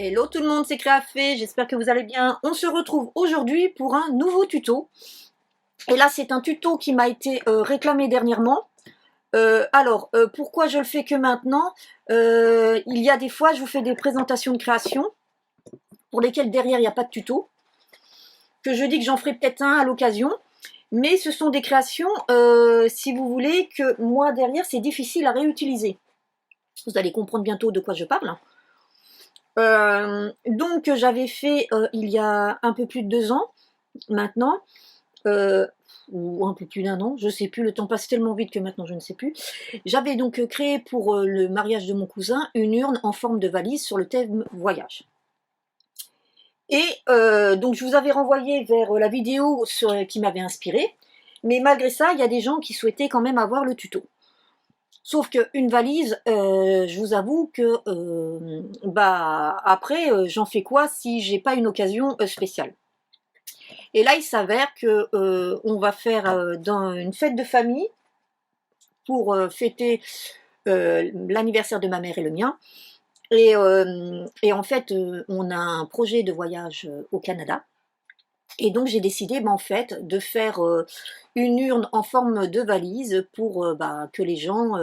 Hello tout le monde, c'est Créafé, j'espère que vous allez bien. On se retrouve aujourd'hui pour un nouveau tuto. Et là, c'est un tuto qui m'a été réclamé dernièrement. Pourquoi je le fais que maintenant? Il y a des fois, je vous fais des présentations de création pour lesquelles derrière, il n'y a pas de tuto. Que je dis que j'en ferai peut-être un à l'occasion. Mais ce sont des créations, si vous voulez, que moi, derrière, c'est difficile à réutiliser. Vous allez comprendre bientôt de quoi je parle. Donc j'avais fait il y a un peu plus de 2 ans maintenant, ou un peu plus d'1 an, je sais plus, le temps passe tellement vite que maintenant je ne sais plus. J'avais donc créé pour le mariage de mon cousin une urne en forme de valise sur le thème voyage. Et donc je vous avais renvoyé vers la vidéo qui m'avait inspiré, mais malgré ça, il y a des gens qui souhaitaient quand même avoir le tuto. Sauf qu'une valise, je vous avoue que après, j'en fais quoi si j'ai pas une occasion spéciale? Et là, il s'avère que on va faire dans une fête de famille pour fêter l'anniversaire de ma mère et le mien. Et en fait, on a un projet de voyage au Canada. Et donc j'ai décidé en fait de faire une urne en forme de valise pour que les gens,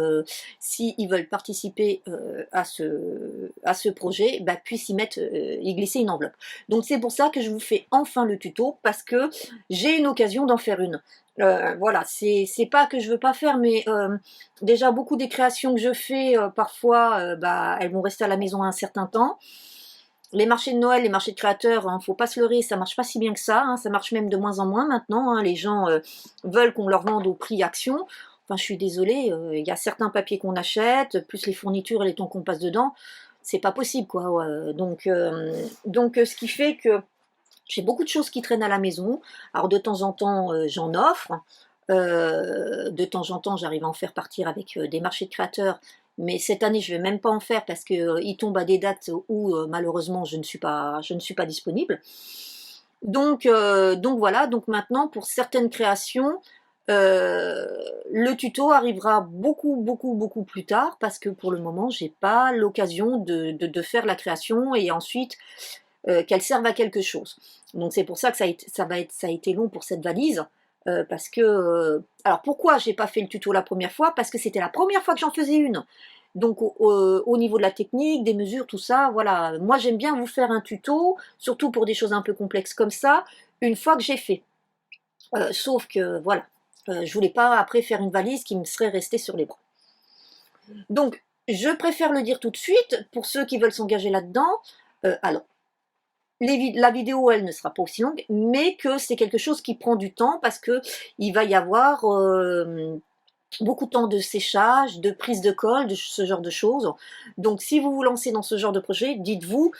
s'ils veulent participer à ce projet, puissent y glisser une enveloppe. Donc c'est pour ça que je vous fais enfin le tuto, parce que j'ai une occasion d'en faire une. Voilà, c'est pas que je veux pas faire, mais déjà beaucoup des créations que je fais, parfois, elles vont rester à la maison un certain temps. Les marchés de Noël, les marchés de créateurs, hein, faut pas se leurrer, ça marche pas si bien que ça, hein, ça marche même de moins en moins maintenant, hein, les gens veulent qu'on leur vende au prix action. Enfin, je suis désolée, il y a certains papiers qu'on achète, plus les fournitures et les temps qu'on passe dedans, c'est pas possible, quoi. Ouais. Donc, ce qui fait que j'ai beaucoup de choses qui traînent à la maison. Alors, de temps en temps, j'en offre. De temps en temps, j'arrive à en faire partir avec des marchés de créateurs. Mais cette année, je ne vais même pas en faire parce qu'il tombe à des dates où malheureusement je ne suis pas disponible. Donc voilà, donc maintenant pour certaines créations, le tuto arrivera beaucoup plus tard parce que pour le moment, j'ai pas l'occasion de faire la création et ensuite qu'elle serve à quelque chose. Donc c'est pour ça que ça a été long pour cette valise. Parce que alors pourquoi j'ai pas fait le tuto la première fois? Parce que c'était la première fois que j'en faisais une. Donc au niveau de la technique, des mesures, tout ça, voilà. Moi j'aime bien vous faire un tuto, surtout pour des choses un peu complexes comme ça, une fois que j'ai fait. Sauf que voilà, je voulais pas après faire une valise qui me serait restée sur les bras. Donc je préfère le dire tout de suite pour ceux qui veulent s'engager là-dedans. Alors la vidéo, elle ne sera pas aussi longue, mais que c'est quelque chose qui prend du temps parce que il va y avoir beaucoup de temps de séchage, de prise de colle, de ce genre de choses. Donc, si vous vous lancez dans ce genre de projet, dites-vous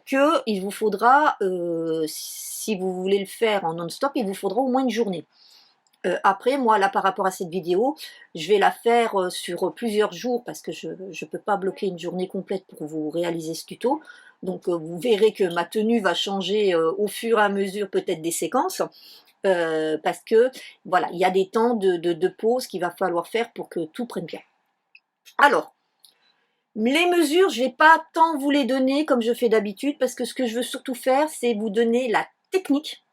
qu'il vous faudra, si vous voulez le faire en non-stop, il vous faudra au moins une journée. Après, moi, là, par rapport à cette vidéo, je vais la faire sur plusieurs jours parce que je ne peux pas bloquer une journée complète pour vous réaliser ce tuto. Donc, vous verrez que ma tenue va changer au fur et à mesure peut-être des séquences. Parce que, voilà, il y a des temps de pause qu'il va falloir faire pour que tout prenne bien. Alors, les mesures, je ne vais pas tant vous les donner comme je fais d'habitude parce que ce que je veux surtout faire, c'est vous donner la technique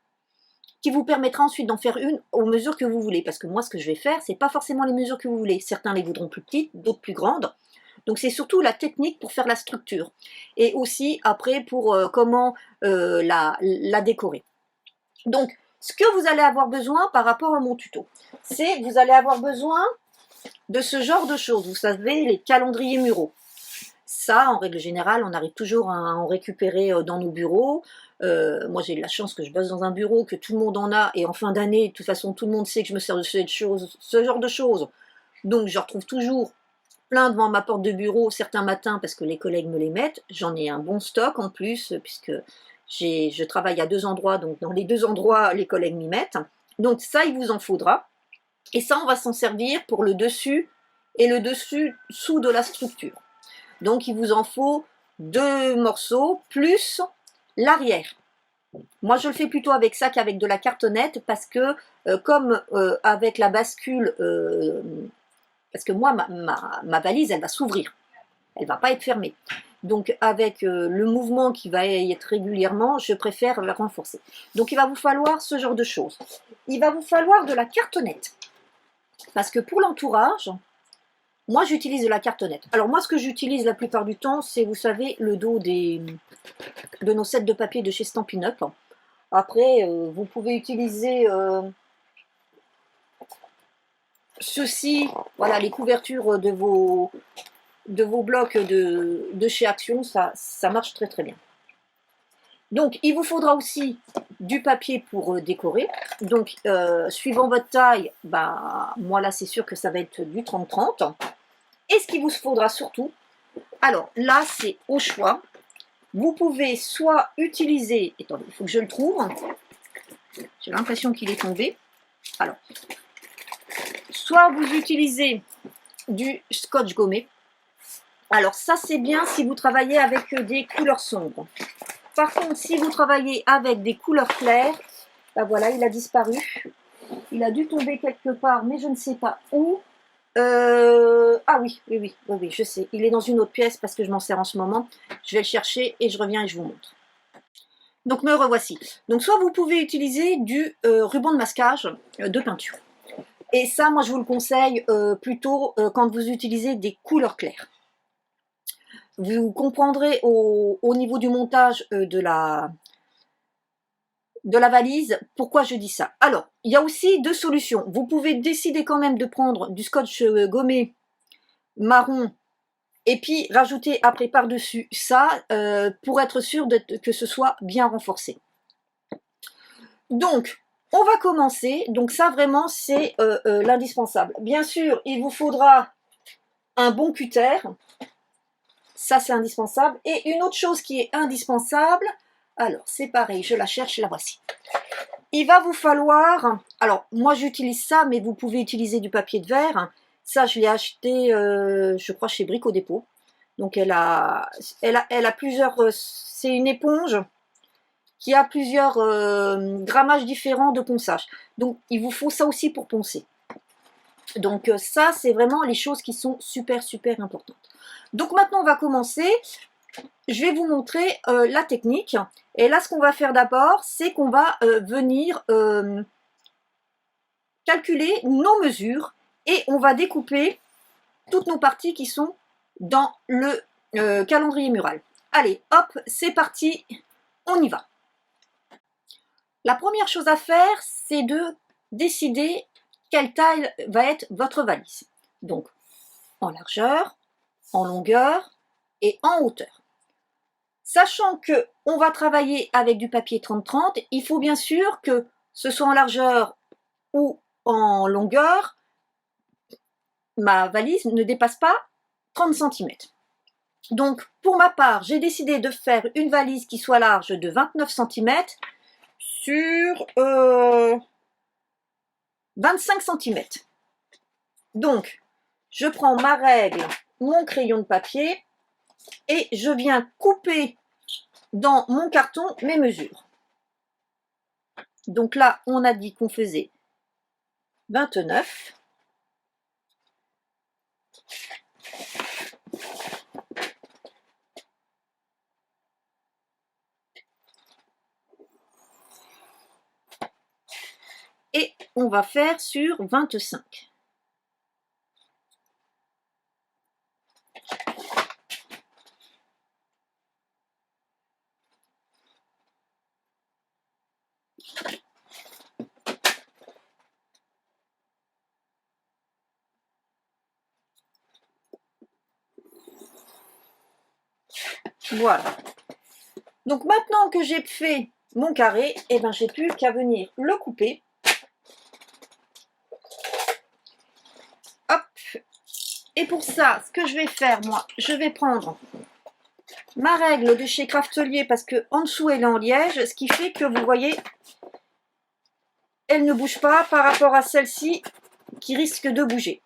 qui vous permettra ensuite d'en faire une aux mesures que vous voulez. Parce que moi, ce que je vais faire, c'est pas forcément les mesures que vous voulez. Certains les voudront plus petites, d'autres plus grandes. Donc c'est surtout la technique pour faire la structure. Et aussi après pour comment la décorer. Donc, ce que vous allez avoir besoin par rapport à mon tuto, c'est que vous allez avoir besoin de ce genre de choses. Vous savez, les calendriers muraux. Ça, en règle générale, on arrive toujours à en récupérer dans nos bureaux. Moi, j'ai de la chance que je bosse dans un bureau, que tout le monde en a, et en fin d'année, de toute façon, tout le monde sait que je me sers de ce genre de choses. Donc, je retrouve toujours plein devant ma porte de bureau certains matins parce que les collègues me les mettent. J'en ai un bon stock en plus, puisque je travaille à 2 endroits, donc dans les 2 endroits, les collègues m'y mettent. Donc, ça, il vous en faudra. Et ça, on va s'en servir pour le dessus et le dessous de la structure. Donc, il vous en faut 2 morceaux, plus l'arrière. Moi, je le fais plutôt avec ça qu'avec de la cartonnette, parce que comme avec la bascule, parce que moi, ma valise, elle va s'ouvrir. Elle ne va pas être fermée. Donc avec le mouvement qui va y être régulièrement, je préfère la renforcer. Donc il va vous falloir ce genre de choses. Il va vous falloir de la cartonnette. Parce que pour l'entourage, moi j'utilise de la cartonnette. Alors moi ce que j'utilise la plupart du temps, c'est, vous savez, le dos de nos sets de papier de chez Stampin' Up. Après, vous pouvez utiliser ceci, voilà, les couvertures de vos blocs de chez Action, ça marche très très bien. Donc, il vous faudra aussi du papier pour décorer. Donc, suivant votre taille, bah, moi là, c'est sûr que ça va être du 30-30. Et ce qu'il vous faudra surtout, alors là, c'est au choix. Vous pouvez soit utiliser, attendez, il faut que je le trouve. J'ai l'impression qu'il est tombé. Alors, soit vous utilisez du scotch gommé. Alors ça, c'est bien si vous travaillez avec des couleurs sombres. Par contre, si vous travaillez avec des couleurs claires, ben voilà, il a disparu. Il a dû tomber quelque part, mais je ne sais pas où. Ah oui, je sais. Il est dans une autre pièce parce que je m'en sers en ce moment. Je vais le chercher et je reviens et je vous montre. Donc me revoici. Donc soit vous pouvez utiliser du ruban de masquage de peinture. Et ça, moi, je vous le conseille plutôt quand vous utilisez des couleurs claires. Vous comprendrez au niveau du montage de la valise pourquoi je dis ça. Alors, il y a aussi deux solutions. Vous pouvez décider quand même de prendre du scotch gommé marron et puis rajouter après par-dessus ça pour être sûr que ce soit bien renforcé. Donc, on va commencer. Donc ça, vraiment, c'est l'indispensable. Bien sûr, il vous faudra un bon cutter. Ça, c'est indispensable. Et une autre chose qui est indispensable, alors c'est pareil, je la cherche, la voici. Il va vous falloir, alors moi j'utilise ça, mais vous pouvez utiliser du papier de verre. Ça, je l'ai acheté, je crois, chez Brico Dépôt. Donc elle a plusieurs, c'est une éponge qui a plusieurs grammages différents de ponçage. Donc il vous faut ça aussi pour poncer. Donc ça, c'est vraiment les choses qui sont super importantes. Donc maintenant, on va commencer. Je vais vous montrer la technique. Et là, ce qu'on va faire d'abord, c'est qu'on va venir calculer nos mesures et on va découper toutes nos parties qui sont dans le calendrier mural. Allez, hop, c'est parti, on y va. La première chose à faire, c'est de décider quelle taille va être votre valise. Donc, en largeur, en longueur et en hauteur. Sachant que on va travailler avec du papier 30-30, il faut bien sûr que ce soit en largeur ou en longueur, ma valise ne dépasse pas 30 cm. Donc, pour ma part, j'ai décidé de faire une valise qui soit large de 29 cm sur 25 cm. Donc, je prends ma règle, mon crayon de papier et je viens couper dans mon carton mes mesures. Donc là, on a dit qu'on faisait 29. Et on va faire sur 25. Voilà. Donc maintenant que j'ai fait mon carré, eh ben, j'ai plus qu'à venir le couper. Hop. Et pour ça, ce que je vais faire, moi, je vais prendre ma règle de chez Craftelier parce que en dessous elle est en liège, ce qui fait que vous voyez, elle ne bouge pas par rapport à celle-ci qui risque de bouger.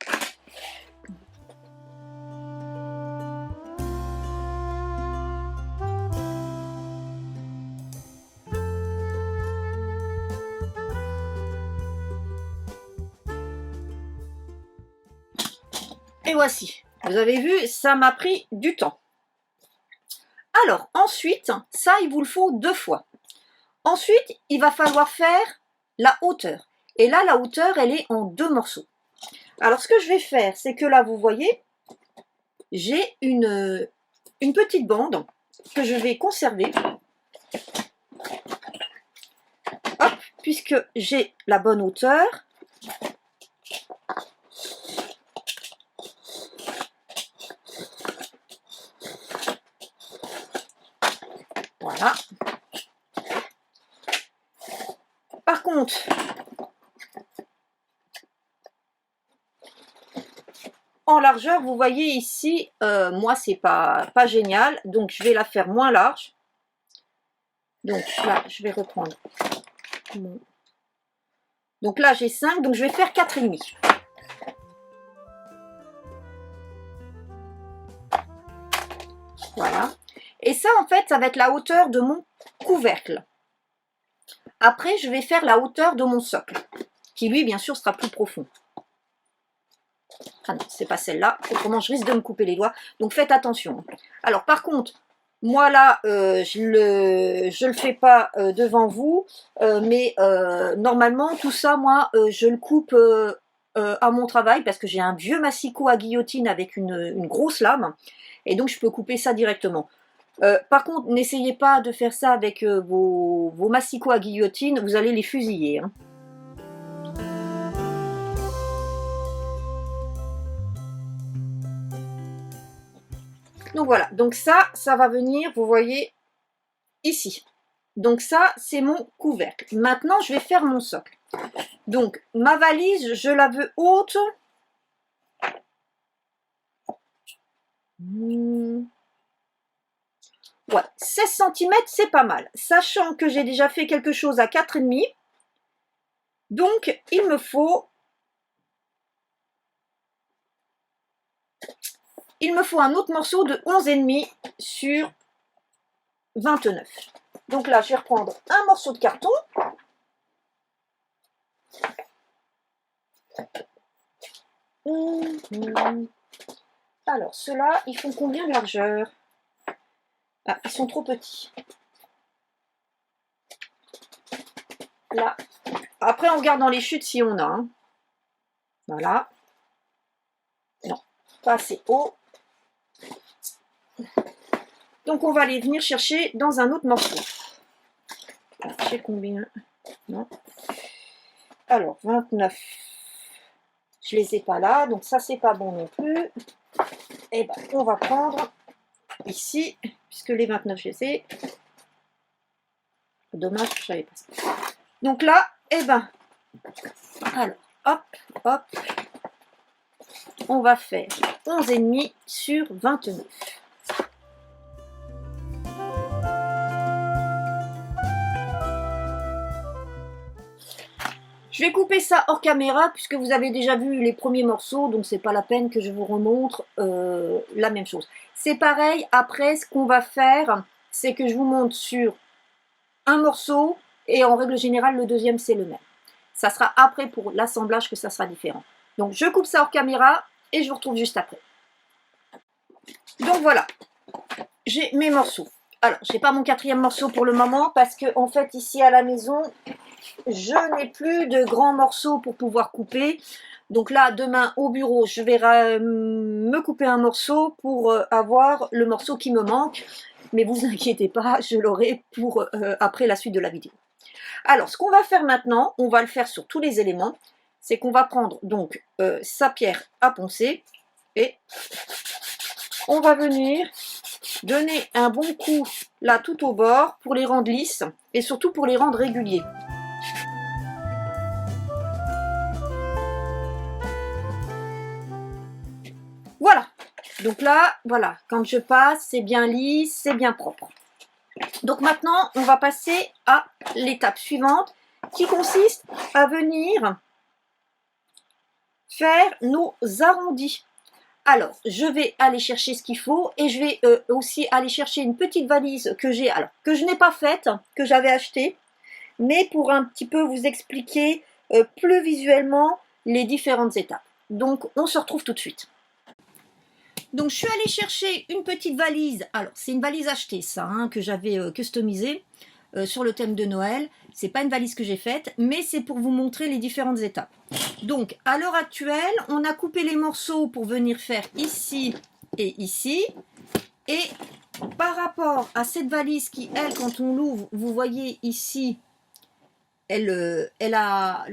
Et voici, vous avez vu, ça m'a pris du temps. Alors, ensuite, ça, il vous le faut 2 fois. Ensuite, il va falloir faire la hauteur. Et là, la hauteur, elle est en 2 morceaux. Alors, ce que je vais faire, c'est que là, vous voyez, j'ai une petite bande que je vais conserver. Hop, puisque j'ai la bonne hauteur. Voilà. Par contre, en largeur, vous voyez ici, moi, c'est pas génial. Donc, je vais la faire moins large. Donc, là, je vais reprendre. Donc là, j'ai 5, donc je vais faire 4,5. Voilà. Et ça, en fait, ça va être la hauteur de mon couvercle. Après, je vais faire la hauteur de mon socle, qui lui, bien sûr, sera plus profond. Ah non, c'est pas celle-là, autrement je risque de me couper les doigts, donc faites attention. Alors par contre, moi là, je le fais pas devant vous, mais normalement tout ça, moi, je le coupe à mon travail, parce que j'ai un vieux massicot à guillotine avec une grosse lame, et donc je peux couper ça directement. Par contre, n'essayez pas de faire ça avec vos massicots à guillotine, vous allez les fusiller, hein. Donc voilà, donc ça va venir, vous voyez, ici. Donc ça, c'est mon couvercle. Maintenant, je vais faire mon socle. Donc, ma valise, je la veux haute. Ouais, 16 cm, c'est pas mal. Sachant que j'ai déjà fait quelque chose à 4,5. Donc, il me faut un autre morceau de 11,5 sur 29. Donc là, je vais reprendre un morceau de carton. Alors, ceux-là, ils font combien de largeur? Ah, ils sont trop petits. Là. Après, on regarde dans les chutes si on a. Hein. Voilà. Non, pas assez haut. Donc, on va aller venir chercher dans un autre morceau. Alors, je sais combien. Non. Alors, 29. Je les ai pas là, donc ça, c'est pas bon non plus. Et ben, on va prendre ici, puisque les 29, je les ai. Dommage, je savais pas ça. Donc là, et ben, alors, hop, hop. On va faire 11,5 sur 29. Je vais couper ça hors caméra puisque vous avez déjà vu les premiers morceaux, donc c'est pas la peine que je vous remontre la même chose. C'est pareil, après ce qu'on va faire, c'est que je vous montre sur un morceau et en règle générale le deuxième c'est le même. Ça sera après pour l'assemblage que ça sera différent. Donc je coupe ça hors caméra et je vous retrouve juste après. Donc voilà, j'ai mes morceaux. Alors, je n'ai pas mon 4e morceau pour le moment parce que en fait ici à la maison, je n'ai plus de grands morceaux pour pouvoir couper. Donc là, demain au bureau, je vais me couper un morceau pour avoir le morceau qui me manque. Mais vous inquiétez pas, je l'aurai pour après la suite de la vidéo. Alors, ce qu'on va faire maintenant, on va le faire sur tous les éléments. C'est qu'on va prendre donc sa pierre à poncer et on va venir donner un bon coup là tout au bord pour les rendre lisses et surtout pour les rendre réguliers. Voilà, donc là, voilà, quand je passe, c'est bien lisse, c'est bien propre. Donc maintenant, on va passer à l'étape suivante qui consiste à venir faire nos arrondis. Alors, je vais aller chercher ce qu'il faut et je vais aussi aller chercher une petite valise que j'ai, alors que je n'ai pas faite, que j'avais achetée, mais pour un petit peu vous expliquer plus visuellement les différentes étapes. Donc, on se retrouve tout de suite. Donc je suis allée chercher une petite valise. Alors c'est une valise achetée ça, hein, que j'avais customisée sur le thème de Noël. C'est pas une valise que j'ai faite, mais c'est pour vous montrer les différentes étapes. Donc à l'heure actuelle, on a coupé les morceaux pour venir faire ici et ici. Et par rapport à cette valise qui, elle, quand on l'ouvre, vous voyez ici, elle a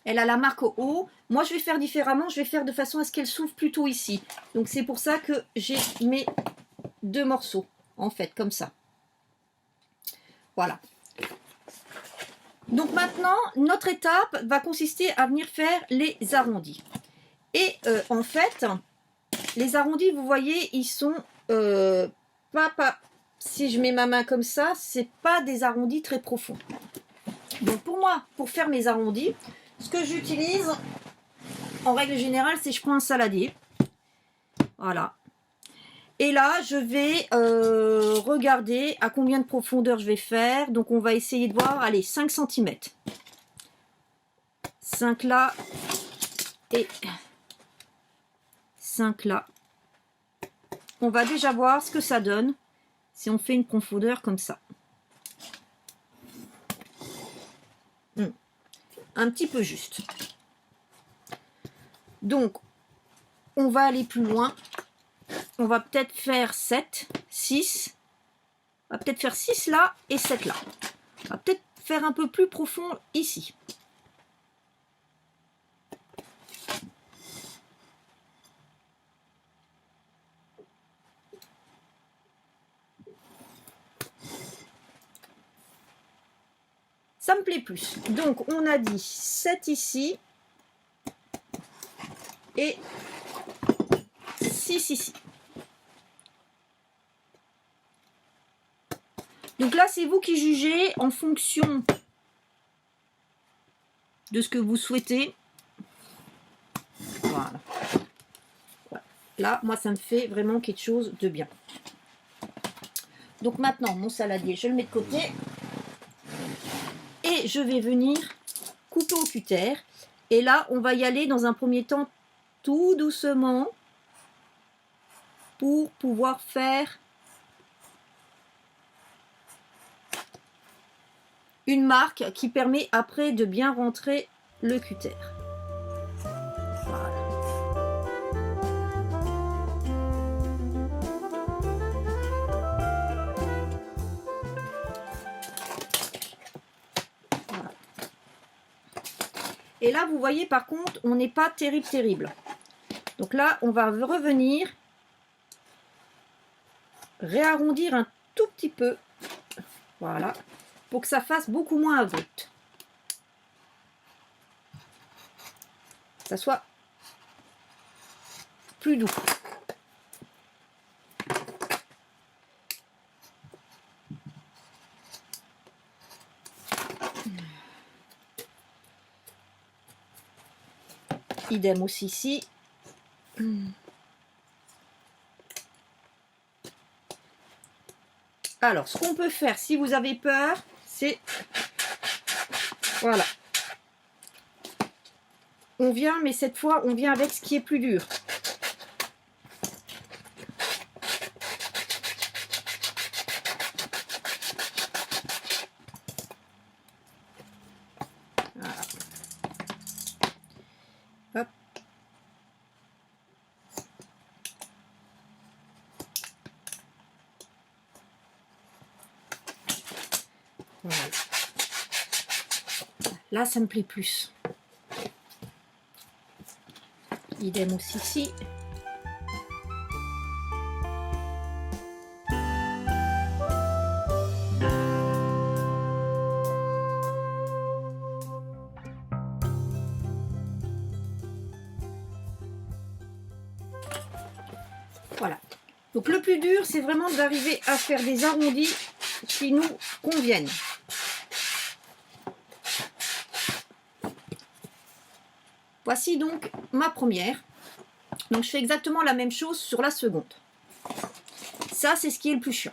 la marque au haut. Moi, je vais faire différemment. Je vais faire de façon à ce qu'elle s'ouvre plutôt ici. Donc, c'est pour ça que j'ai mes deux morceaux, en fait, comme ça. Voilà. Donc, maintenant, notre étape va consister à venir faire les arrondis. Et en fait, les arrondis, vous voyez, ils sont si je mets ma main comme ça, c'est pas des arrondis très profonds. Donc, pour moi, pour faire mes arrondis, ce que j'utilise, en règle générale, c'est je prends un saladier. Voilà. Et là, je vais regarder à combien de profondeur je vais faire. Donc, on va essayer de voir, allez, 5 cm. 5 là et 5 là. On va déjà voir ce que ça donne si on fait une profondeur comme ça. Un petit peu juste. Donc, on va aller plus loin. On va peut-être faire 7, 6. On va peut-être faire 6 là et 7 là. On va peut-être faire un peu plus profond ici. Ça me plaît plus. Donc, on a dit 7 ici et 6 ici. Donc là, c'est vous qui jugez en fonction de ce que vous souhaitez. Voilà. Là, moi, ça me fait vraiment quelque chose de bien. Donc maintenant, mon saladier, je le mets de côté. Et je vais venir couper au cutter. Et là, on va y aller dans un premier temps tout doucement pour pouvoir faire une marque qui permet après de bien rentrer le cutter. Voilà. Voilà. Et là, vous voyez, par contre, on n'est pas terrible. Donc là, on va revenir réarrondir un tout petit peu. Voilà. Pour que ça fasse beaucoup moins abrupt. Ça soit plus doux. Idem aussi ici. Alors, ce qu'on peut faire, si vous avez peur, c'est... Voilà. On vient, mais cette fois, on vient avec ce qui est plus dur. Voilà. Hop. Voilà. Là, ça me plaît plus. Idem aussi ici. Voilà. Donc le plus dur, c'est vraiment d'arriver à faire des arrondis qui nous conviennent. Voici donc ma première. Donc je fais exactement la même chose sur la seconde. Ça, c'est ce qui est le plus chiant.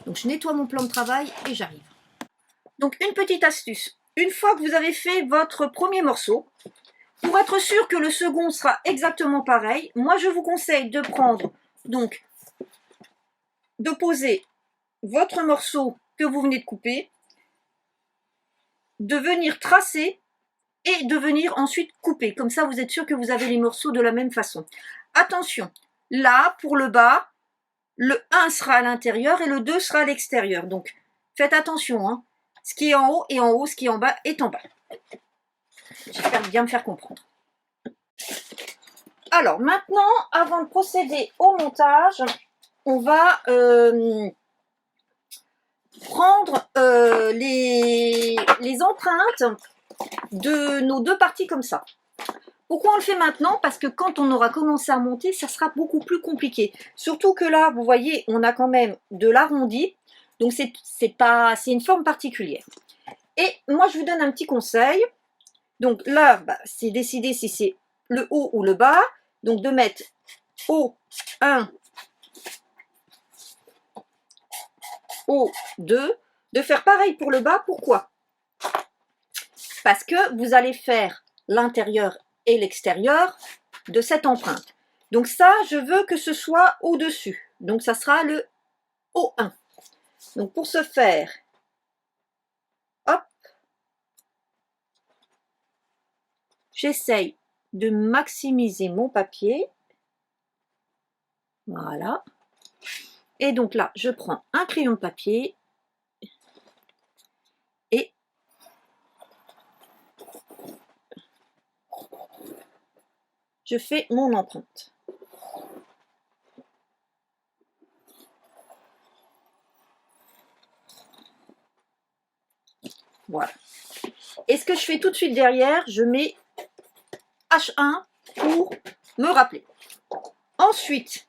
Donc je nettoie mon plan de travail et j'arrive. Donc une petite astuce. Une fois que vous avez fait votre premier morceau, Pour être sûr que le second sera exactement pareil, moi je vous conseille de prendre, donc, de poser votre morceau que vous venez de couper, de venir tracer et de venir ensuite couper. Comme ça, vous êtes sûr que vous avez les morceaux de la même façon. Attention, là, pour le bas, le 1 sera à l'intérieur et le 2 sera à l'extérieur. Donc, faites attention. Hein. Ce qui est en haut est en haut, ce qui est en bas est en bas. J'espère bien me faire comprendre. Alors, maintenant, avant de procéder au montage, on va prendre les empreintes de nos deux parties comme ça. Pourquoi on le fait maintenant? Parce que quand on aura commencé à monter, ça sera beaucoup plus compliqué. Surtout que là, vous voyez, on a quand même de l'arrondi. Donc, c'est une forme particulière. Et moi, je vous donne un petit conseil. Donc là, bah, c'est décidé si c'est le haut ou le bas. Donc, de mettre haut 1, haut 2. De faire pareil pour le bas. Pourquoi? Parce que vous allez faire l'intérieur et l'extérieur de cette empreinte. Donc ça, je veux que ce soit au-dessus. Donc ça sera le O1. Donc pour ce faire, hop, j'essaye de maximiser mon papier. Voilà. Et donc là, je prends un crayon de papier et je fais mon empreinte. Voilà. Et ce que je fais tout de suite derrière, je mets H1 pour me rappeler. Ensuite,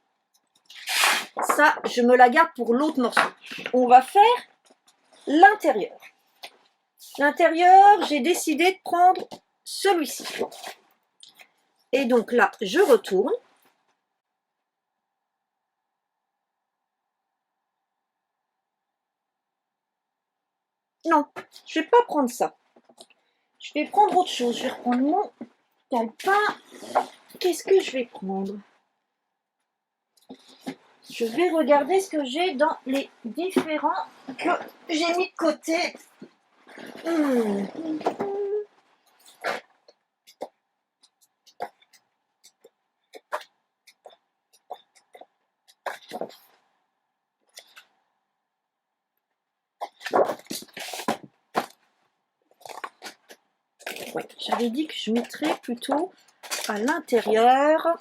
ça, je me la garde pour l'autre morceau. On va faire l'intérieur. L'intérieur, j'ai décidé de prendre celui-ci. Et donc là, je retourne. Non, je ne vais pas prendre ça. Je vais prendre autre chose. Je vais reprendre mon calepin. Qu'est-ce que je vais prendre? Je vais regarder ce que j'ai dans les différents que j'ai mis de côté. Ouais, j'avais dit que je mettrais plutôt à l'intérieur.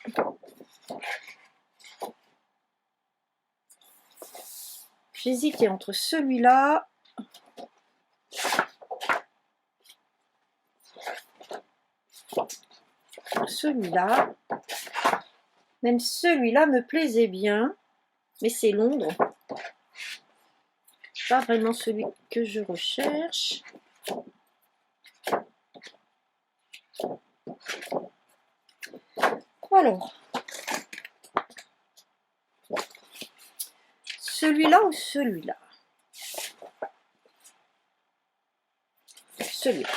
J'hésitais entre celui-là celui-là. Même celui-là me plaisait bien, mais c'est Londres. Pas vraiment celui que je recherche. Alors, celui-là ou celui-là? Celui-là.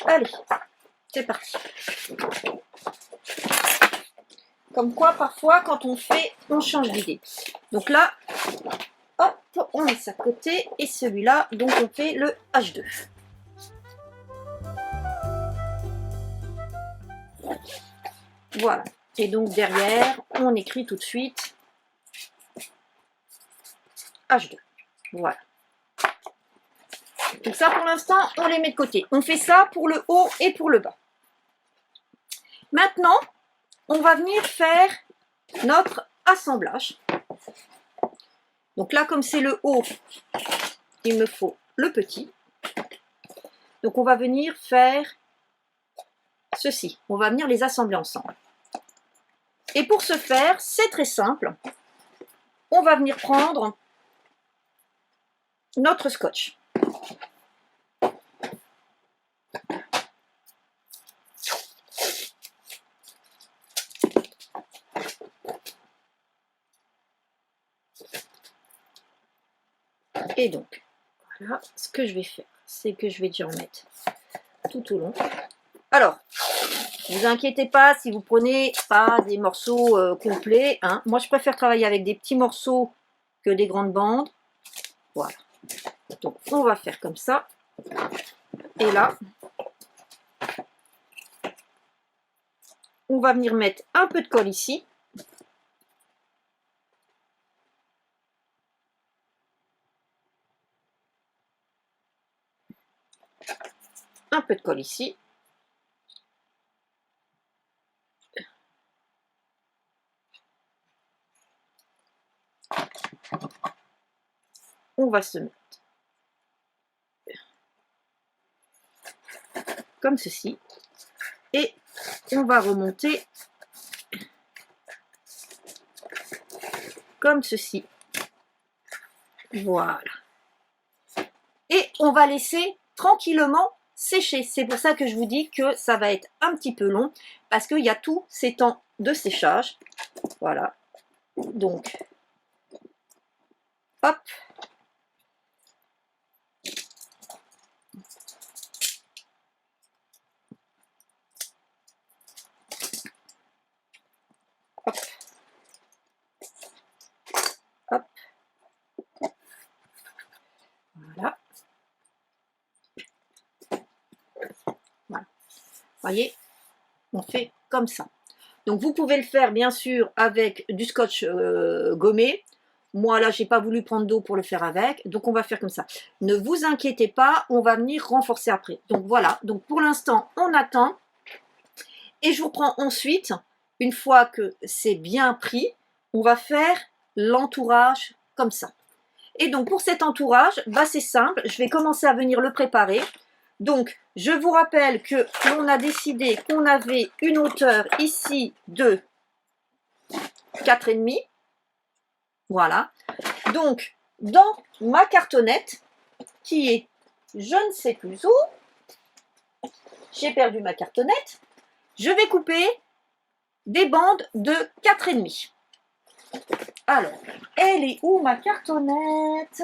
Allez, c'est parti. Comme quoi, parfois, quand on fait, on change d'idée. Donc là, hop, on met ça de côté. Et celui-là, donc on fait le H2. Voilà. Et donc derrière, on écrit tout de suite H2. Voilà. Donc ça, pour l'instant, on les met de côté. On fait ça pour le haut et pour le bas. Maintenant, on va venir faire notre assemblage. Donc là, comme c'est le haut, il me faut le petit. Donc on va venir faire ceci. On va venir les assembler ensemble. Et pour ce faire, c'est très simple. On va venir prendre notre scotch. Et donc, voilà, ce que je vais faire, c'est que je vais déjà en mettre tout au long. Alors, Vous inquiétez pas si vous prenez pas des morceaux complets, hein. Moi, je préfère travailler avec des petits morceaux que des grandes bandes. Voilà. Donc, on va faire comme ça. Et là, on va venir mettre un peu de colle ici. Un peu de colle ici. On va se mettre comme ceci. Et on va remonter comme ceci. Voilà. Et on va laisser tranquillement sécher. C'est pour ça que je vous dis que ça va être un petit peu long, parce qu'il y a tous ces temps de séchage. Voilà. Donc, hop. Hop. Hop. Voilà. Voilà. Voyez, on fait comme ça. Donc vous pouvez le faire bien sûr avec du scotch gommé. Moi là, j'ai pas voulu prendre d'eau pour le faire avec, donc on va faire comme ça. Ne vous inquiétez pas, on va venir renforcer après. Donc voilà, donc pour l'instant, on attend. Et je vous reprends ensuite, une fois que c'est bien pris, on va faire l'entourage comme ça. Et donc pour cet entourage, bah c'est simple, je vais commencer à venir le préparer. Donc je vous rappelle que l'on a décidé qu'on avait une hauteur ici de 4,5. Voilà. Donc dans ma cartonnette, qui est je ne sais plus où, j'ai perdu ma cartonnette, je vais couper des bandes de 4,5. Alors, elle est où ma cartonnette?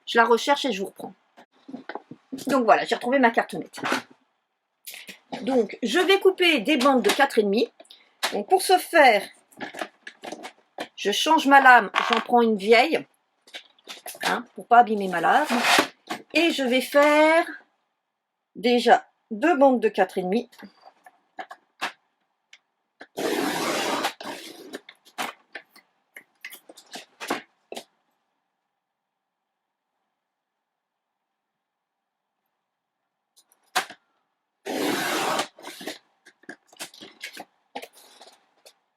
Je la recherche et je vous reprends. Donc voilà, j'ai retrouvé ma cartonnette. Donc, je vais couper des bandes de 4,5. Donc, pour ce faire, je change ma lame, j'en prends une vieille, hein, pour pas abîmer ma lame. Et je vais faire déjà 2 bandes de 4,5.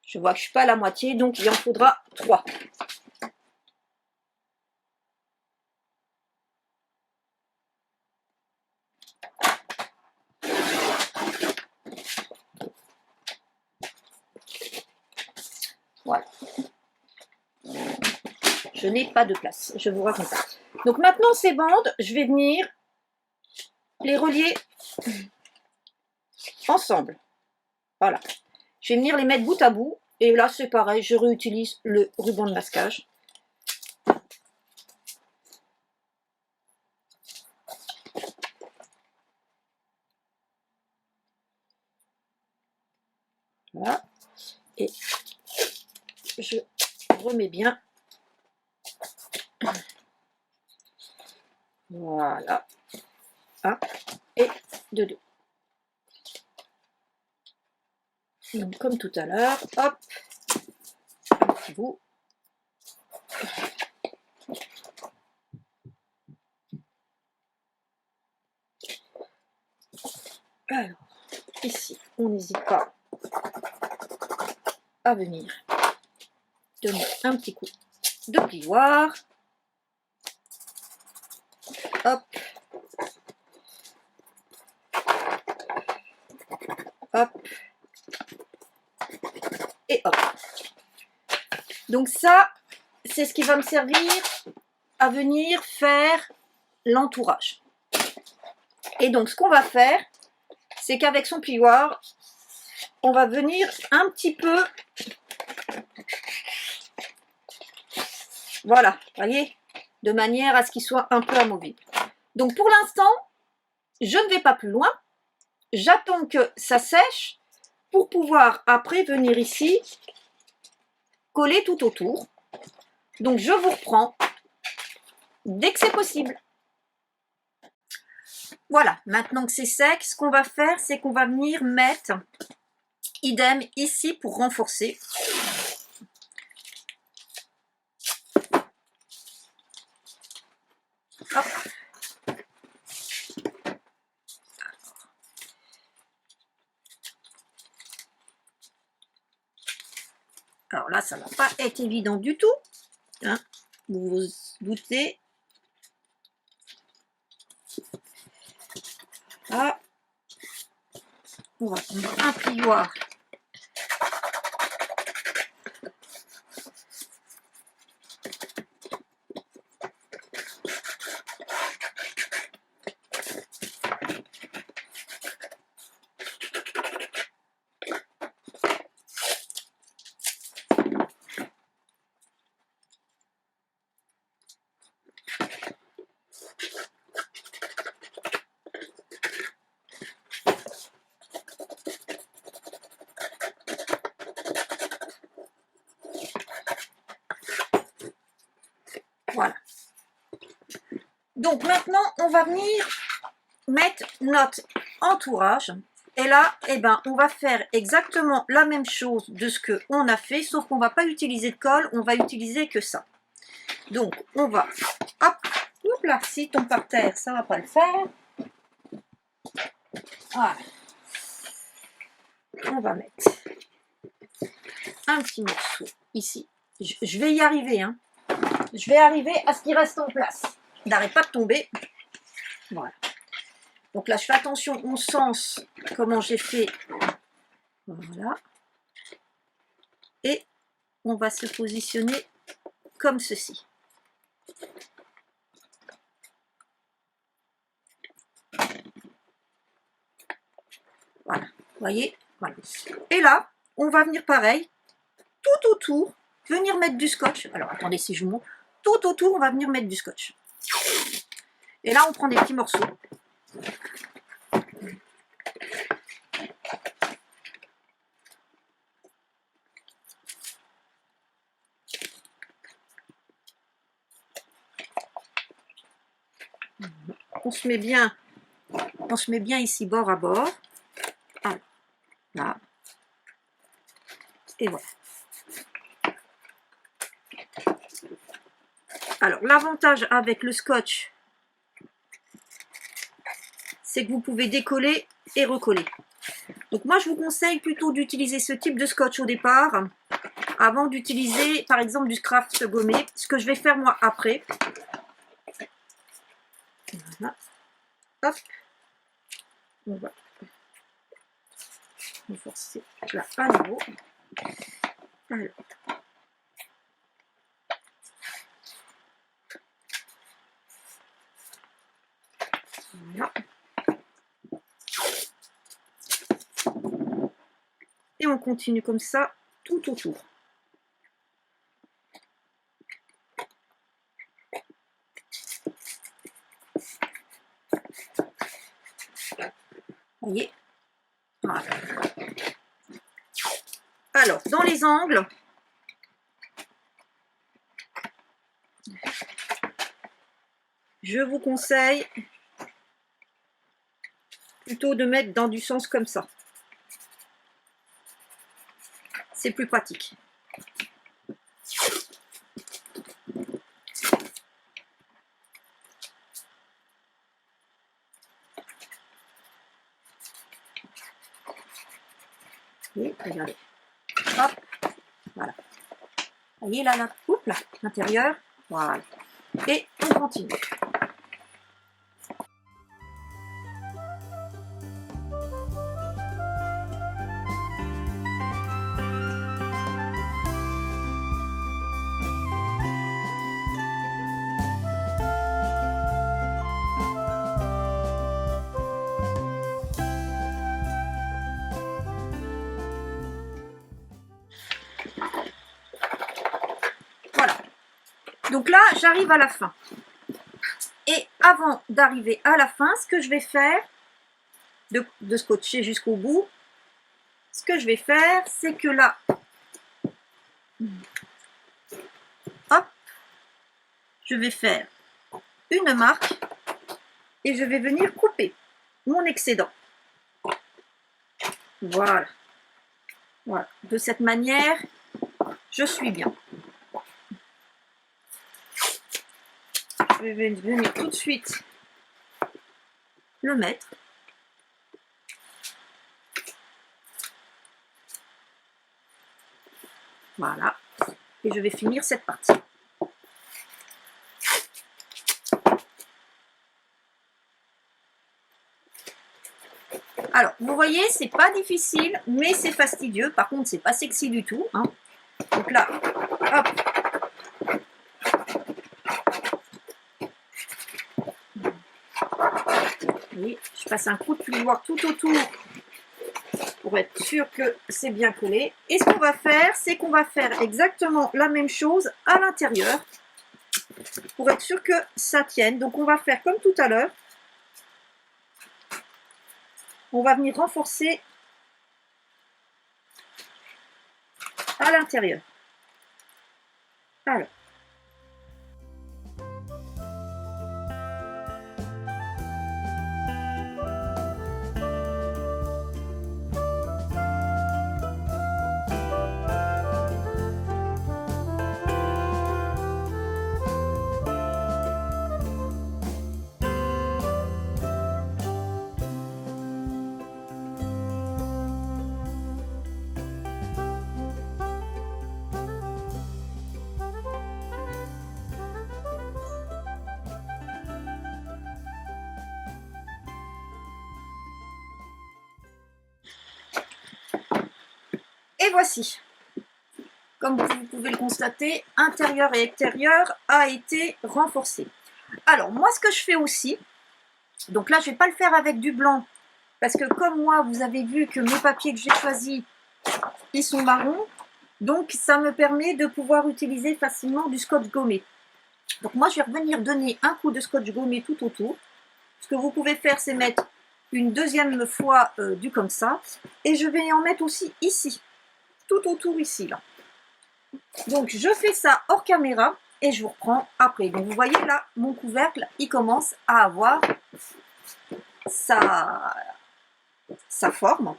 Je vois que je ne suis pas à la moitié, donc il en faudra 3. Voilà. Je n'ai pas de place, je vous raconte ça. Donc maintenant, ces bandes, je vais venir les relier ensemble. Voilà. Je vais venir les mettre bout à bout. Et là, c'est pareil, je réutilise le ruban de masquage. Voilà. Et je remets bien. Voilà. Un et de deux. Donc, comme tout à l'heure, hop, un petit bout. Alors, ici, on n'hésite pas à venir donner un petit coup de plioir. Hop. Hop. Et hop. Donc ça, c'est ce qui va me servir à venir faire l'entourage. Et donc, ce qu'on va faire, c'est qu'avec son plioir, on va venir un petit peu, voilà, voyez, de manière à ce qu'il soit un peu amovible. Donc, pour l'instant, je ne vais pas plus loin. j'attends que ça sèche pour pouvoir après venir ici coller tout autour. Donc je vous reprends dès que c'est possible. Voilà, maintenant que c'est sec, ce qu'on va faire, c'est qu'on va venir mettre idem ici pour renforcer. Hop. Alors là, ça ne va pas être évident du tout, hein, vous vous doutez. Là, on va prendre un plioir. Voilà. Donc maintenant, on va venir mettre notre entourage. Et là, eh ben, on va faire exactement la même chose de ce qu'on a fait, sauf qu'on ne va pas utiliser de colle, on va utiliser que ça. Donc, on va, hop, hop là, si tombe par terre, ça ne va pas le faire. Voilà. On va mettre un petit morceau ici. Je vais y arriver, hein. Je vais arriver à ce qui reste en place. N'arrête pas de tomber. Voilà. Donc là, je fais attention au sens, comment j'ai fait. Voilà. Et on va se positionner comme ceci. Voilà. Vous voyez? Voilà. Et là, on va venir pareil, tout autour, venir mettre du scotch. Alors, attendez, si je vous montre. Tout autour, on va venir mettre du scotch. Et là, on prend des petits morceaux. On se met bien ici bord à bord. Alors, là. Et voilà. Alors, l'avantage avec le scotch, c'est que vous pouvez décoller et recoller. Donc moi, je vous conseille plutôt d'utiliser ce type de scotch au départ, avant d'utiliser, par exemple, du craft gommé, ce que je vais faire moi après. Voilà. Hop. On va renforcer là à nouveau. Alors. Voilà. Et on continue comme ça tout autour. Vous voyez? Voilà. Alors, dans les angles, je vous conseille plutôt de mettre dans du sens comme ça. C'est plus pratique. Et regardez. Hop. Voilà. Vous voyez là, oups, là, l'intérieur. Voilà. Et on continue. Voilà. Donc là, j'arrive à la fin. Et avant d'arriver à la fin, ce que je vais faire, de scotcher jusqu'au bout. Ce que je vais faire, c'est que là, hop, je vais faire une marque et je vais venir couper mon excédent. Voilà. Voilà. De cette manière, je suis bien. Je vais venir tout de suite le mettre. Voilà. Et je vais finir cette partie. Alors, vous voyez, c'est pas difficile, mais c'est fastidieux. Par contre, c'est pas sexy du tout, hein. Donc là, hop. Vous voyez, je passe un coup de plumoir tout autour pour être sûr que c'est bien collé. Et ce qu'on va faire, c'est qu'on va faire exactement la même chose à l'intérieur pour être sûr que ça tienne. Donc, on va faire comme tout à l'heure. On va venir renforcer à l'intérieur. Alors. Et voici, comme vous pouvez le constater, intérieur et extérieur a été renforcé. Alors moi ce que je fais aussi, donc là je ne vais pas le faire avec du blanc, parce que comme moi vous avez vu que mes papiers que j'ai choisis, ils sont marrons, donc ça me permet de pouvoir utiliser facilement du scotch gommé. Donc moi je vais revenir donner un coup de scotch gommé tout autour. Ce que vous pouvez faire c'est mettre une deuxième fois du comme ça, et je vais en mettre aussi ici. Tout autour ici là. Donc je fais ça hors caméra et je vous reprends après. Donc vous voyez là mon couvercle il commence à avoir sa forme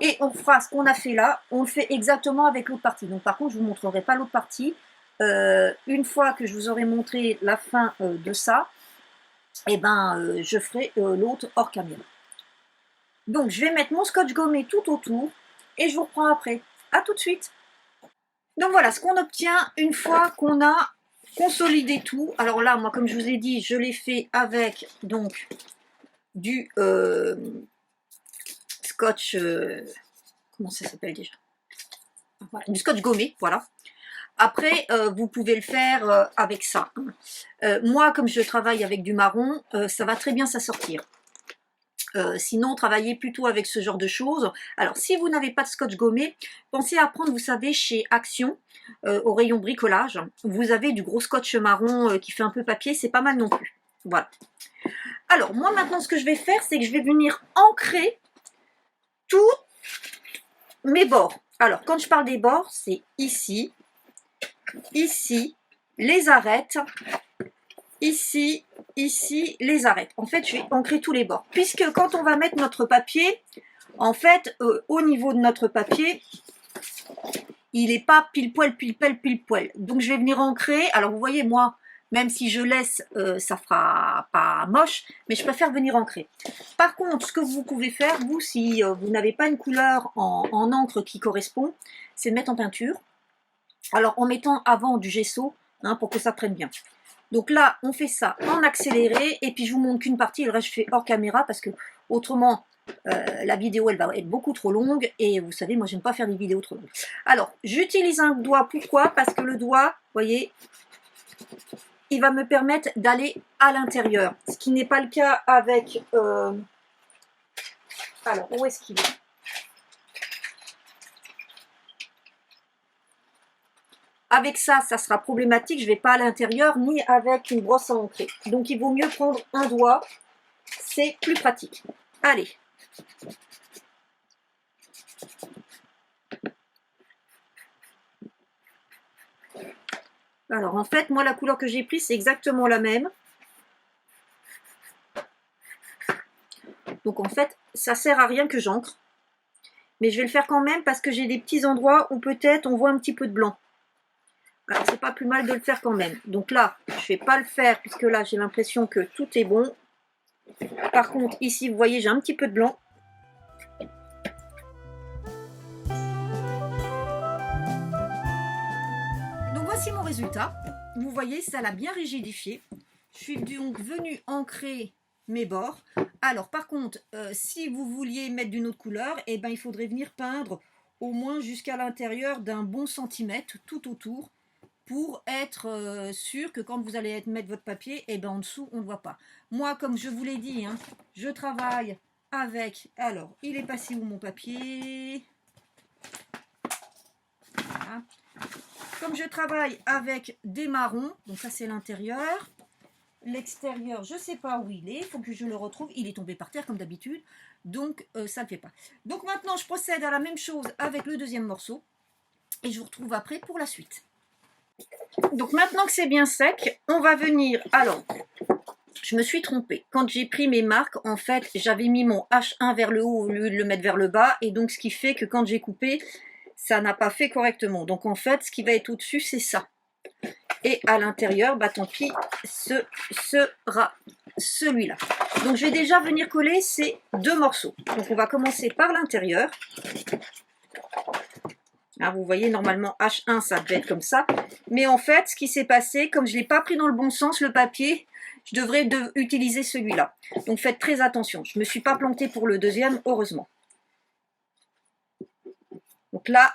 et on fera ce qu'on a fait là, on le fait exactement avec l'autre partie. Donc par contre je vous montrerai pas l'autre partie. Une fois que je vous aurai montré la fin de ça, et ben je ferai l'autre hors caméra. Donc je vais mettre mon scotch gommé tout autour et je vous reprends après. À tout de suite. Donc voilà ce qu'on obtient une fois qu'on a consolidé tout. Alors là, moi, comme je vous ai dit, je l'ai fait avec donc du scotch, comment ça s'appelle déjà? Voilà, du scotch gommé, voilà. Après, vous pouvez le faire avec ça. Moi, comme je travaille avec du marron, ça va très bien s'assortir. Sinon, travaillez plutôt avec ce genre de choses. Alors, si vous n'avez pas de scotch gommé, pensez à prendre, vous savez, chez Action, au rayon bricolage, vous avez du gros scotch marron qui fait un peu papier, c'est pas mal non plus. Voilà. Alors, moi, maintenant, ce que je vais faire, c'est que je vais venir ancrer tous mes bords. Alors, quand je parle des bords, c'est ici, ici, les arêtes, ici, ici, les arêtes. En fait, je vais ancrer tous les bords. Puisque quand on va mettre notre papier, en fait, au niveau de notre papier, il n'est pas pile poil, pile poil, pile poil. Donc, je vais venir ancrer. Alors, vous voyez, moi, même si je laisse, ça fera pas moche, mais je préfère venir ancrer. Par contre, ce que vous pouvez faire, vous, si vous n'avez pas une couleur en encre qui correspond, c'est de mettre en peinture. Alors, en mettant avant du gesso, hein, pour que ça prenne bien. Donc là, on fait ça en accéléré, et puis je vous montre qu'une partie, le reste je fais hors caméra, parce que autrement, la vidéo, elle va être beaucoup trop longue, et vous savez, moi, j'aime pas faire des vidéos trop longues. Alors, j'utilise un doigt, pourquoi? Parce que le doigt, vous voyez, il va me permettre d'aller à l'intérieur, ce qui n'est pas le cas avec... Alors, où est-ce qu'il est? Avec ça, ça sera problématique, je ne vais pas à l'intérieur, ni avec une brosse à ancrer. Donc, il vaut mieux prendre un doigt, c'est plus pratique. Allez, Alors en fait, moi la couleur que j'ai prise, c'est exactement la même. Donc en fait, ça sert à rien que j'encre. Mais je vais le faire quand même parce que j'ai des petits endroits où peut-être on voit un petit peu de blanc. Alors c'est pas plus mal de le faire quand même. Donc là, je ne vais pas le faire puisque là j'ai l'impression que tout est bon. Par contre, ici, vous voyez, j'ai un petit peu de blanc. Donc voici mon résultat. Vous voyez, ça l'a bien rigidifié. Je suis donc venue ancrer mes bords. Alors par contre, si vous vouliez mettre d'une autre couleur, eh ben, il faudrait venir peindre au moins jusqu'à l'intérieur d'un bon centimètre tout autour pour être sûr que quand vous allez mettre votre papier, eh ben, en dessous, on ne voit pas. Moi, comme je vous l'ai dit, hein, je travaille avec... Alors, il est passé où mon papier? Voilà. Comme je travaille avec des marrons, donc ça c'est l'intérieur. L'extérieur, je ne sais pas où il est, il faut que je le retrouve. Il est tombé par terre comme d'habitude, donc ça ne le fait pas. Donc maintenant, je procède à la même chose avec le deuxième morceau. Et je vous retrouve après pour la suite. Donc maintenant que c'est bien sec, on va venir... Alors, je me suis trompée. Quand j'ai pris mes marques, en fait, j'avais mis mon H1 vers le haut au lieu de le mettre vers le bas. Et donc, ce qui fait que quand j'ai coupé, ça n'a pas fait correctement. Donc, en fait, ce qui va être au-dessus, c'est ça. Et à l'intérieur, bah tant pis, ce sera celui-là. Donc, je vais déjà venir coller ces deux morceaux. Donc, on va commencer par l'intérieur. Ah, vous voyez, normalement, H1, ça devait être comme ça. Mais en fait, ce qui s'est passé, comme je ne l'ai pas pris dans le bon sens, le papier, je devrais utiliser celui-là. Donc, faites très attention. Je ne me suis pas plantée pour le deuxième, heureusement. Donc là,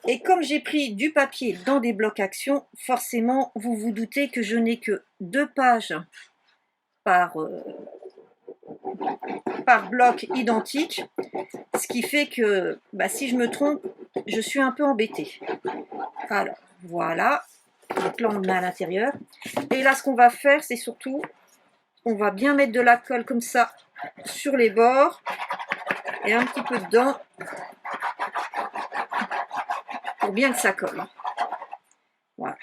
et comme j'ai pris du papier dans des blocs action, forcément, vous vous doutez que je n'ai que 2 pages par bloc identique, ce qui fait que bah, si je me trompe, je suis un peu embêtée. Alors, voilà. Donc là, on le met à l'intérieur. Et là, ce qu'on va faire, c'est surtout, on va bien mettre de la colle comme ça sur les bords et un petit peu dedans pour bien que ça colle. Voilà.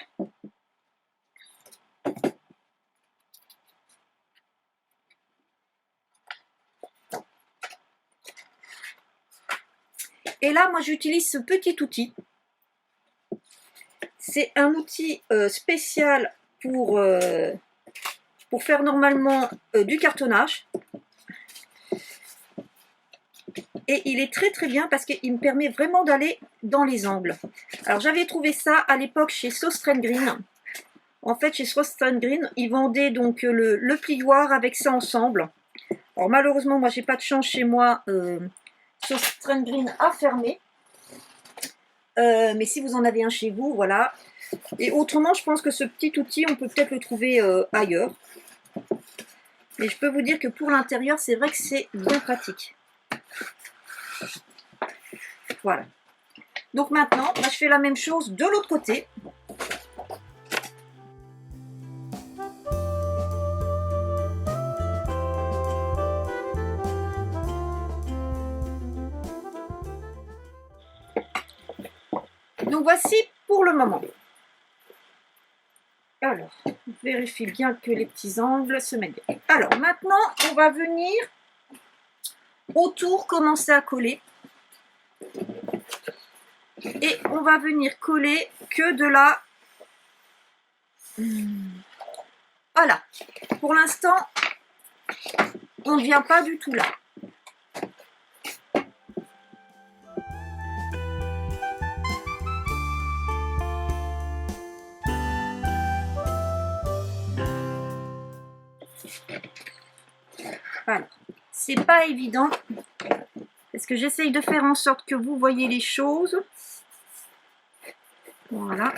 Et là, moi, j'utilise ce petit outil. C'est un outil spécial pour faire normalement du cartonnage. Et il est très très bien parce qu'il me permet vraiment d'aller dans les angles. Alors j'avais trouvé ça à l'époque chez Sauce Green. En fait, chez Sauce Green, ils vendaient donc le plioir avec ça ensemble. Alors malheureusement, moi j'ai pas de chance chez moi. Sauce Green a fermé. Mais si vous en avez un chez vous, voilà. Et autrement, je pense que ce petit outil, on peut peut-être le trouver ailleurs. Mais je peux vous dire que pour l'intérieur, c'est vrai que c'est bien pratique. Voilà. Donc maintenant, je fais la même chose de l'autre côté. Donc voici pour le moment. Alors, vérifie bien que les petits angles se mettent bien. Alors maintenant, on va venir autour commencer à coller. Et on va venir coller que de la... Voilà. Pour l'instant, on ne vient pas du tout là. Voilà. C'est pas évident. Parce que j'essaye de faire en sorte que vous voyez les choses. Voilà.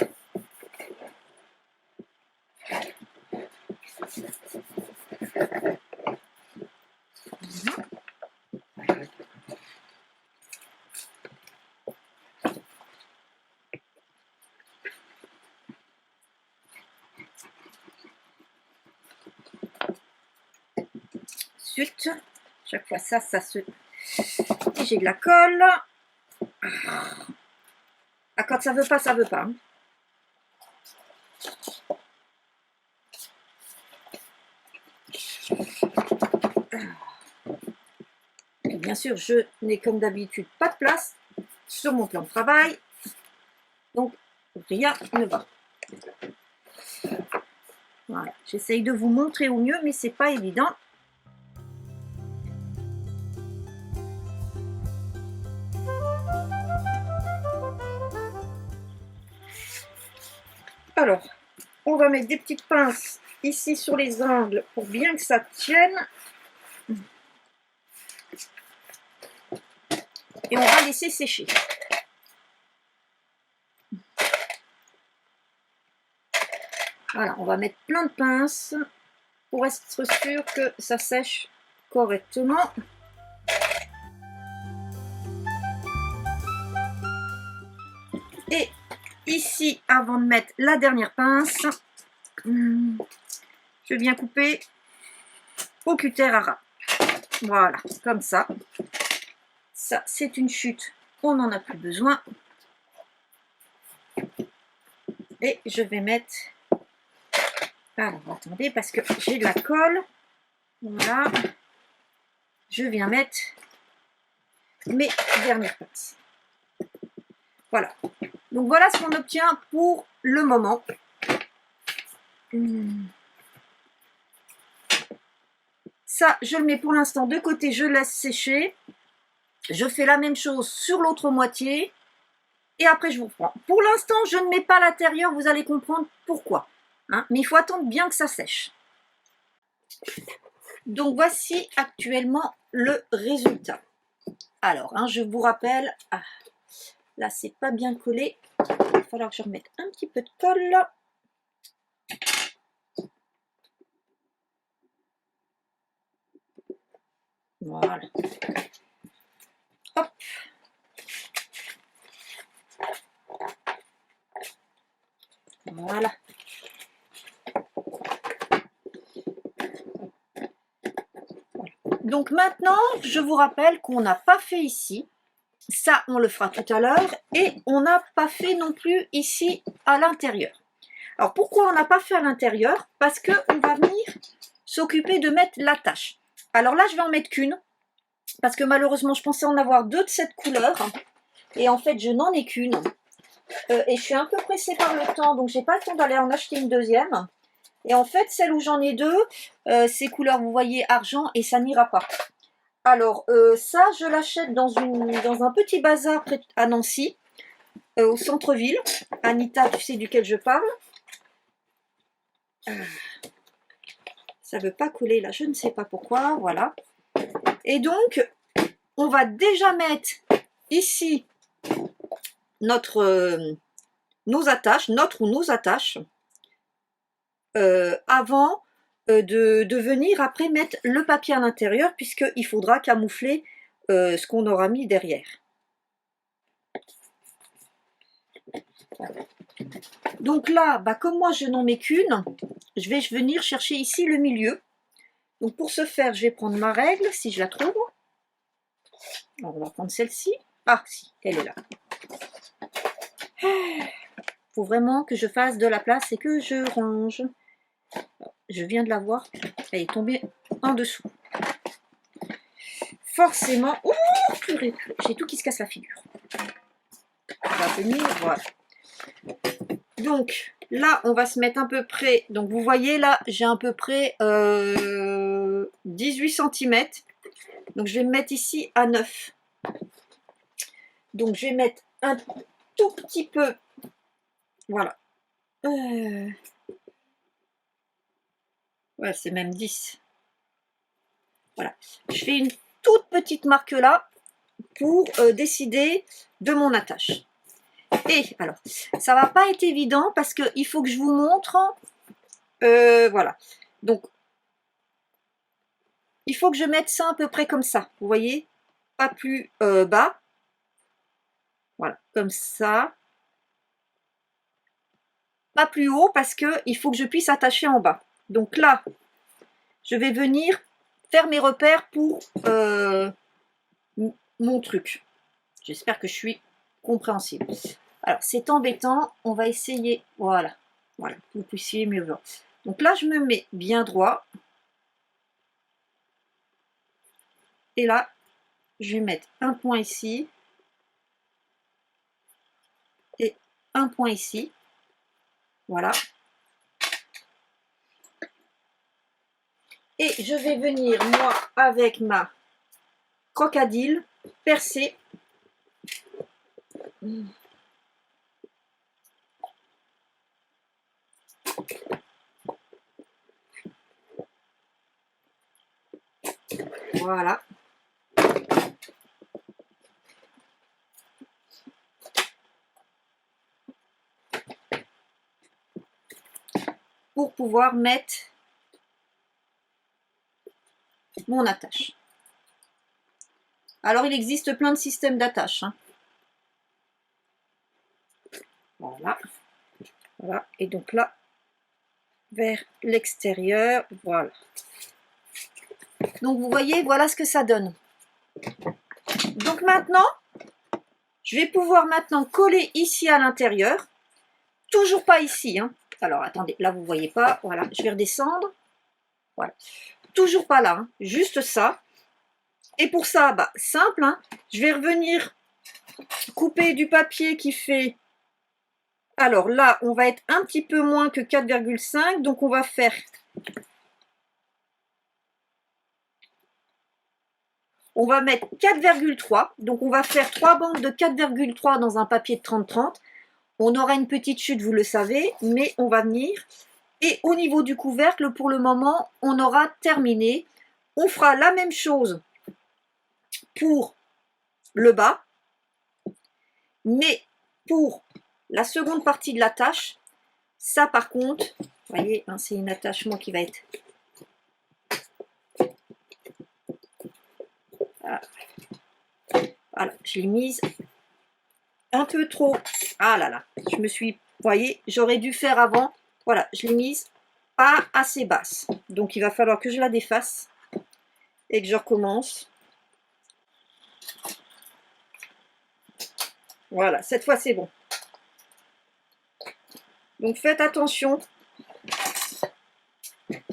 chute. Chaque fois ça se... Et j'ai de la colle. Ah, quand ça veut pas, ça veut pas. Hein. Et bien sûr, je n'ai comme d'habitude pas de place sur mon plan de travail. Donc, rien ne va. Voilà, j'essaye de vous montrer au mieux, mais c'est pas évident. Alors, on va mettre des petites pinces ici sur les angles pour bien que ça tienne. Et on va laisser sécher. Voilà, on va mettre plein de pinces pour être sûr que ça sèche correctement. Et ici, avant de mettre la dernière pince, je viens couper au cutter à ras. Voilà, comme ça. Ça, c'est une chute, on n'en a plus besoin. Et je vais mettre... Alors, attendez, parce que j'ai de la colle. Voilà. Je viens mettre mes dernières pinces. Voilà. Donc, voilà ce qu'on obtient pour le moment. Ça, je le mets pour l'instant de côté, je laisse sécher. Je fais la même chose sur l'autre moitié. Et après, je vous reprends. Pour l'instant, je ne mets pas l'intérieur, vous allez comprendre pourquoi. Hein, mais il faut attendre bien que ça sèche. Donc, voici actuellement le résultat. Alors, hein, je vous rappelle... Ah, là, c'est pas bien collé. Il va falloir que je remette un petit peu de colle. Voilà. Hop. Voilà. Donc maintenant, je vous rappelle qu'on n'a pas fait ici. Ça, on le fera tout à l'heure. Et on n'a pas fait non plus ici à l'intérieur. Alors, pourquoi on n'a pas fait à l'intérieur? Parce qu'on va venir s'occuper de mettre l'attache. Alors là, je vais en mettre qu'une. Parce que malheureusement, je pensais en avoir deux de cette couleur. Et en fait, je n'en ai qu'une. Et je suis un peu pressée par le temps. Donc, j'ai pas le temps d'aller en acheter une deuxième. Et en fait, celle où j'en ai deux, ces couleurs, vous voyez, argent. Et ça n'ira pas. Alors, ça, je l'achète dans un petit bazar à Nancy. Au centre-ville. Anita, tu sais duquel je parle. Ça veut pas coller là, je ne sais pas pourquoi, voilà. Et donc, on va déjà mettre ici nos attaches, nos attaches, avant de venir après mettre le papier à l'intérieur, puisqu'il faudra camoufler ce qu'on aura mis derrière. Voilà. Donc là, bah, comme moi je n'en mets qu'une, je vais venir chercher ici le milieu. Donc pour ce faire, je vais prendre ma règle, si je la trouve. Alors, on va prendre celle-ci. Ah si, elle est là. Il faut vraiment que je fasse de la place et que je range. Je viens de la voir, elle est tombée en dessous. Forcément, ouh, j'ai tout qui se casse la figure. On va venir, voilà. Donc là, on va se mettre à peu près, donc vous voyez là, j'ai à peu près 18 cm. Donc je vais me mettre ici à 9. Donc je vais mettre un tout petit peu, voilà. Ouais, c'est même 10. Voilà. Je fais une toute petite marque là pour décider de mon attache. Et alors, ça va pas être évident parce qu'il faut que je vous montre. Voilà. Donc, il faut que je mette ça à peu près comme ça. Vous voyez? Pas plus bas. Voilà, comme ça. Pas plus haut parce qu'il faut que je puisse attacher en bas. Donc là, je vais venir faire mes repères pour mon truc. J'espère que je suis compréhensible. Alors, c'est embêtant. On va essayer. Voilà. Voilà. Que vous puissiez mieux voir. Donc là, je me mets bien droit. Et là, je vais mettre un point ici. Et un point ici. Voilà. Et je vais venir, moi, avec ma crocodile, percer. Voilà. Pour pouvoir mettre mon attache. Alors, il existe plein de systèmes d'attache. Hein. Voilà. Voilà. Et donc là, vers l'extérieur. Voilà. Donc, vous voyez, voilà ce que ça donne. Donc, maintenant, je vais pouvoir maintenant coller ici à l'intérieur. Toujours pas ici. Hein. Alors, attendez, là, vous ne voyez pas. Voilà, je vais redescendre. Voilà. Toujours pas là. Hein. Juste ça. Et pour ça, bah, simple. Hein. Je vais revenir couper du papier qui fait... Alors là, on va être un petit peu moins que 4,5. Donc, on va faire... On va mettre 4,3. Donc, on va faire 3 bandes de 4,3 dans un papier de 30-30. On aura une petite chute, vous le savez, mais on va venir. Et au niveau du couvercle, pour le moment, on aura terminé. On fera la même chose pour le bas. Mais pour la seconde partie de l'attache, ça par contre, vous voyez, hein, c'est un attachement qui va être... Voilà, je l'ai mise un peu trop. Ah là là, je me suis... Vous voyez, j'aurais dû faire avant. Voilà, je l'ai mise pas assez basse. Donc, il va falloir que je la défasse et que je recommence. Voilà, cette fois, c'est bon. Donc, faites attention.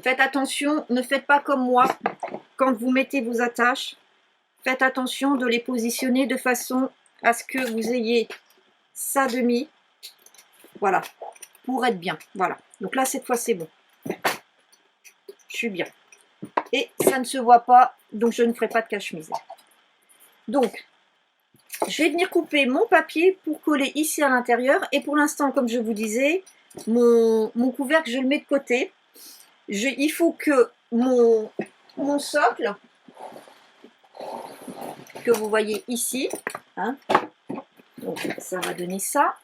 Faites attention, ne faites pas comme moi quand vous mettez vos attaches. Faites attention de les positionner de façon à ce que vous ayez ça demi. Voilà, pour être bien. Voilà. Donc là, cette fois, c'est bon. Je suis bien. Et ça ne se voit pas, donc je ne ferai pas de cache-mise. Donc, je vais venir couper mon papier pour coller ici à l'intérieur. Et pour l'instant, comme je vous disais, mon couvercle, je le mets de côté. Il faut que mon socle, que vous voyez ici, hein, donc ça va donner ça.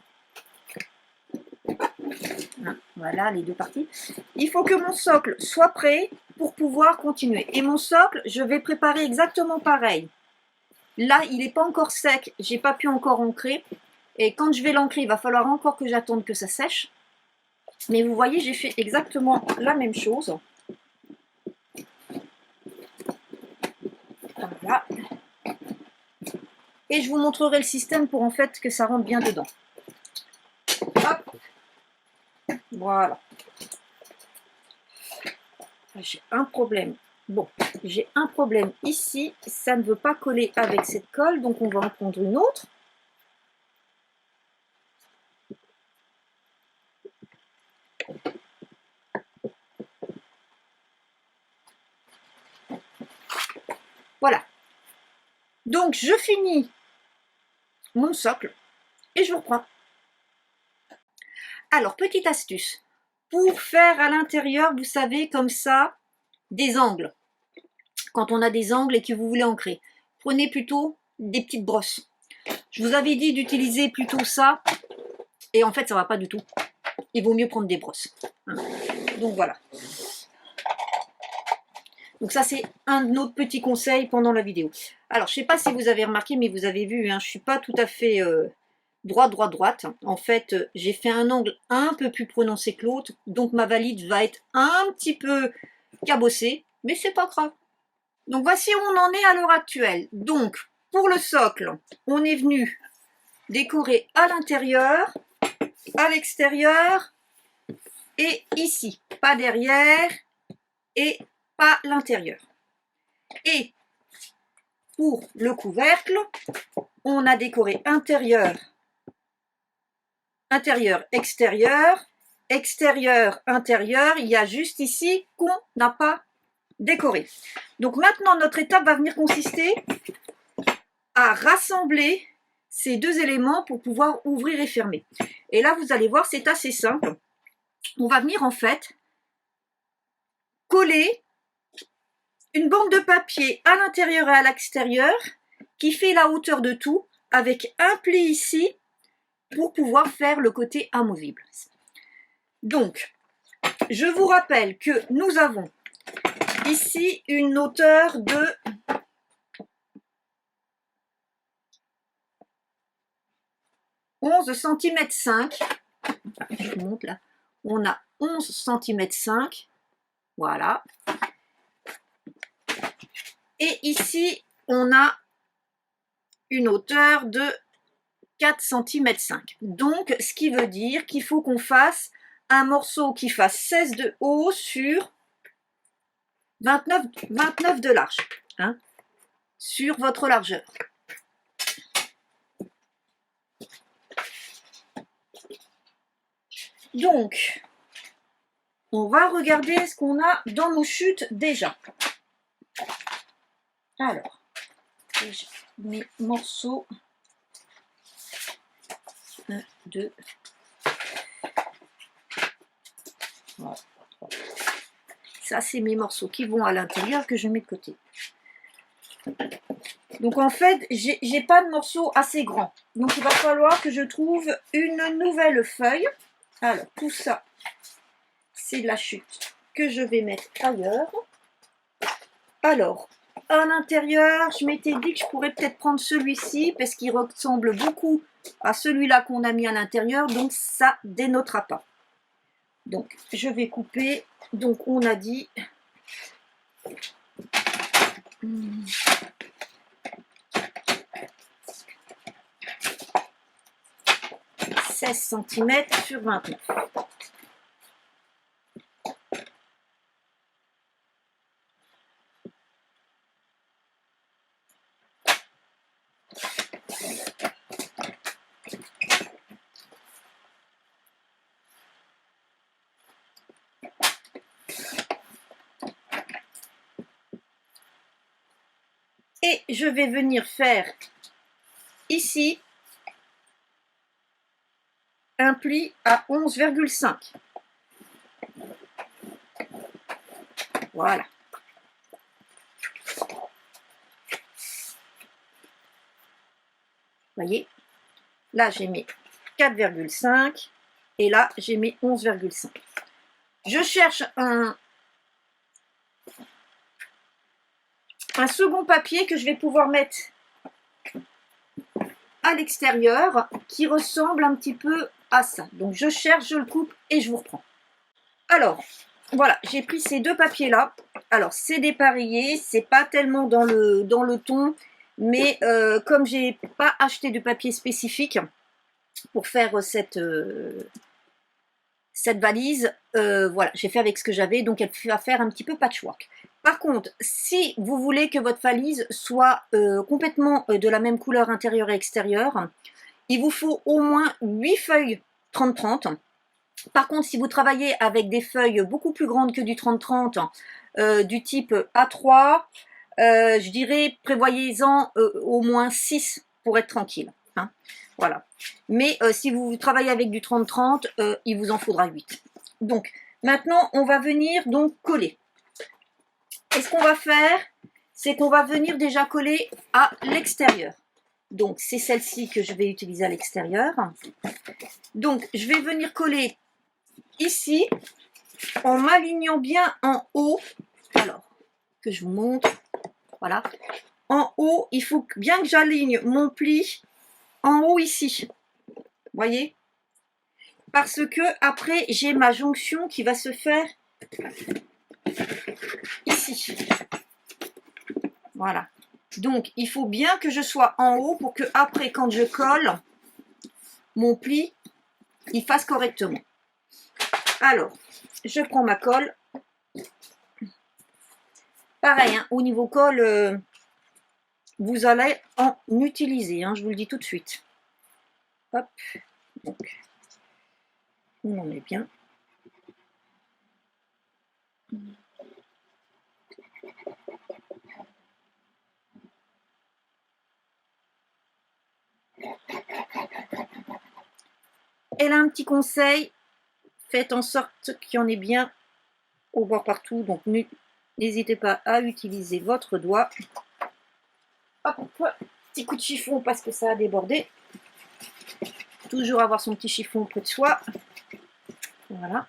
Voilà les deux parties. Il faut que mon socle soit prêt pour pouvoir continuer. Et mon socle, je vais préparer exactement pareil. Là, il n'est pas encore sec, j'ai pas pu encore ancrer. Et quand je vais l'ancrer, il va falloir encore que j'attende que ça sèche. Mais vous voyez, j'ai fait exactement la même chose. Voilà. Et je vous montrerai le système pour en fait que ça rentre bien dedans. Hop. Voilà. J'ai un problème. Bon, j'ai un problème ici. Ça ne veut pas coller avec cette colle, donc on va en prendre une autre. Voilà. Donc, je finis mon socle et je vous reprends. Alors, petite astuce. Pour faire à l'intérieur, vous savez, comme ça, des angles. Quand on a des angles et que vous voulez ancrer, prenez plutôt des petites brosses. Je vous avais dit d'utiliser plutôt ça, et en fait, ça ne va pas du tout. Il vaut mieux prendre des brosses. Donc, voilà. Donc ça, c'est un autre petit conseil pendant la vidéo. Alors, je ne sais pas si vous avez remarqué, mais vous avez vu, hein, je ne suis pas tout à fait droite. En fait, j'ai fait un angle un peu plus prononcé que l'autre. Donc, ma valide va être un petit peu cabossée. Mais c'est pas grave. Donc voici où on en est à l'heure actuelle. Donc pour le socle, on est venu décorer à l'intérieur, à l'extérieur et ici, pas derrière et pas l'intérieur. Et pour le couvercle, on a décoré intérieur, intérieur, extérieur, extérieur, intérieur. Il y a juste ici qu'on n'a pas décoré. Donc maintenant, notre étape va venir consister à rassembler ces deux éléments pour pouvoir ouvrir et fermer. Et là, vous allez voir, c'est assez simple. On va venir en fait coller une bande de papier à l'intérieur et à l'extérieur qui fait la hauteur de tout avec un pli ici pour pouvoir faire le côté amovible. Donc, je vous rappelle que nous avons ici une hauteur de 11,5 cm. Je vous montre là. On a 11,5 cm. Voilà. Et ici, on a une hauteur de 4,5 cm. Donc, ce qui veut dire qu'il faut qu'on fasse un morceau qui fasse 16 de haut sur 29 de large, hein, sur votre largeur. Donc, on va regarder ce qu'on a dans nos chutes déjà. Alors, déjà, mes morceaux. 1, 2. Voilà. Ça, c'est mes morceaux qui vont à l'intérieur que je mets de côté. Donc, en fait, j'ai pas de morceaux assez grands. Donc, il va falloir que je trouve une nouvelle feuille. Alors, tout ça, c'est de la chute que je vais mettre ailleurs. Alors, à l'intérieur, je m'étais dit que je pourrais peut-être prendre celui-ci parce qu'il ressemble beaucoup à celui-là qu'on a mis à l'intérieur, donc ça dénotera pas. Donc, je vais couper. Donc, on a dit 16 cm sur 29. Et je vais venir faire ici un pli à 11,5. Voilà. Voyez, là j'ai mis 4,5 et là j'ai mis 11,5. Je cherche un second papier que je vais pouvoir mettre à l'extérieur qui ressemble un petit peu à ça. Donc je cherche, je le coupe et je vous reprends. Alors, voilà, j'ai pris ces deux papiers là. Alors c'est dépareillé, c'est pas tellement dans le ton, mais comme j'ai pas acheté de papier spécifique pour faire cette valise, voilà, j'ai fait avec ce que j'avais, donc elle va faire un petit peu patchwork. Par contre, si vous voulez que votre valise soit complètement de la même couleur intérieure et extérieure, il vous faut au moins 8 feuilles 30-30. Par contre, si vous travaillez avec des feuilles beaucoup plus grandes que du 30-30, du type A3, je dirais prévoyez-en au moins 6 pour être tranquille. Hein. Voilà. Mais si vous travaillez avec du 30-30, il vous en faudra 8. Donc, maintenant, on va venir donc coller. Et ce qu'on va faire, c'est qu'on va venir déjà coller à l'extérieur. Donc, c'est celle-ci que je vais utiliser à l'extérieur. Donc, je vais venir coller ici, en m'alignant bien en haut. Alors, que je vous montre. Voilà. En haut, il faut bien que j'aligne mon pli en haut ici. Voyez? Parce que après, j'ai ma jonction qui va se faire ici. Voilà. Donc, il faut bien que je sois en haut pour que après, quand je colle, mon pli, il fasse correctement. Alors, je prends ma colle. Pareil, hein, au niveau colle, vous allez en utiliser, hein, je vous le dis tout de suite. Hop, donc, on en met bien. Et là, un petit conseil, faites en sorte qu'il y en ait bien au bord partout, donc n'hésitez pas à utiliser votre doigt. Hop, petit coup de chiffon parce que ça a débordé. Toujours avoir son petit chiffon près de soi. Voilà.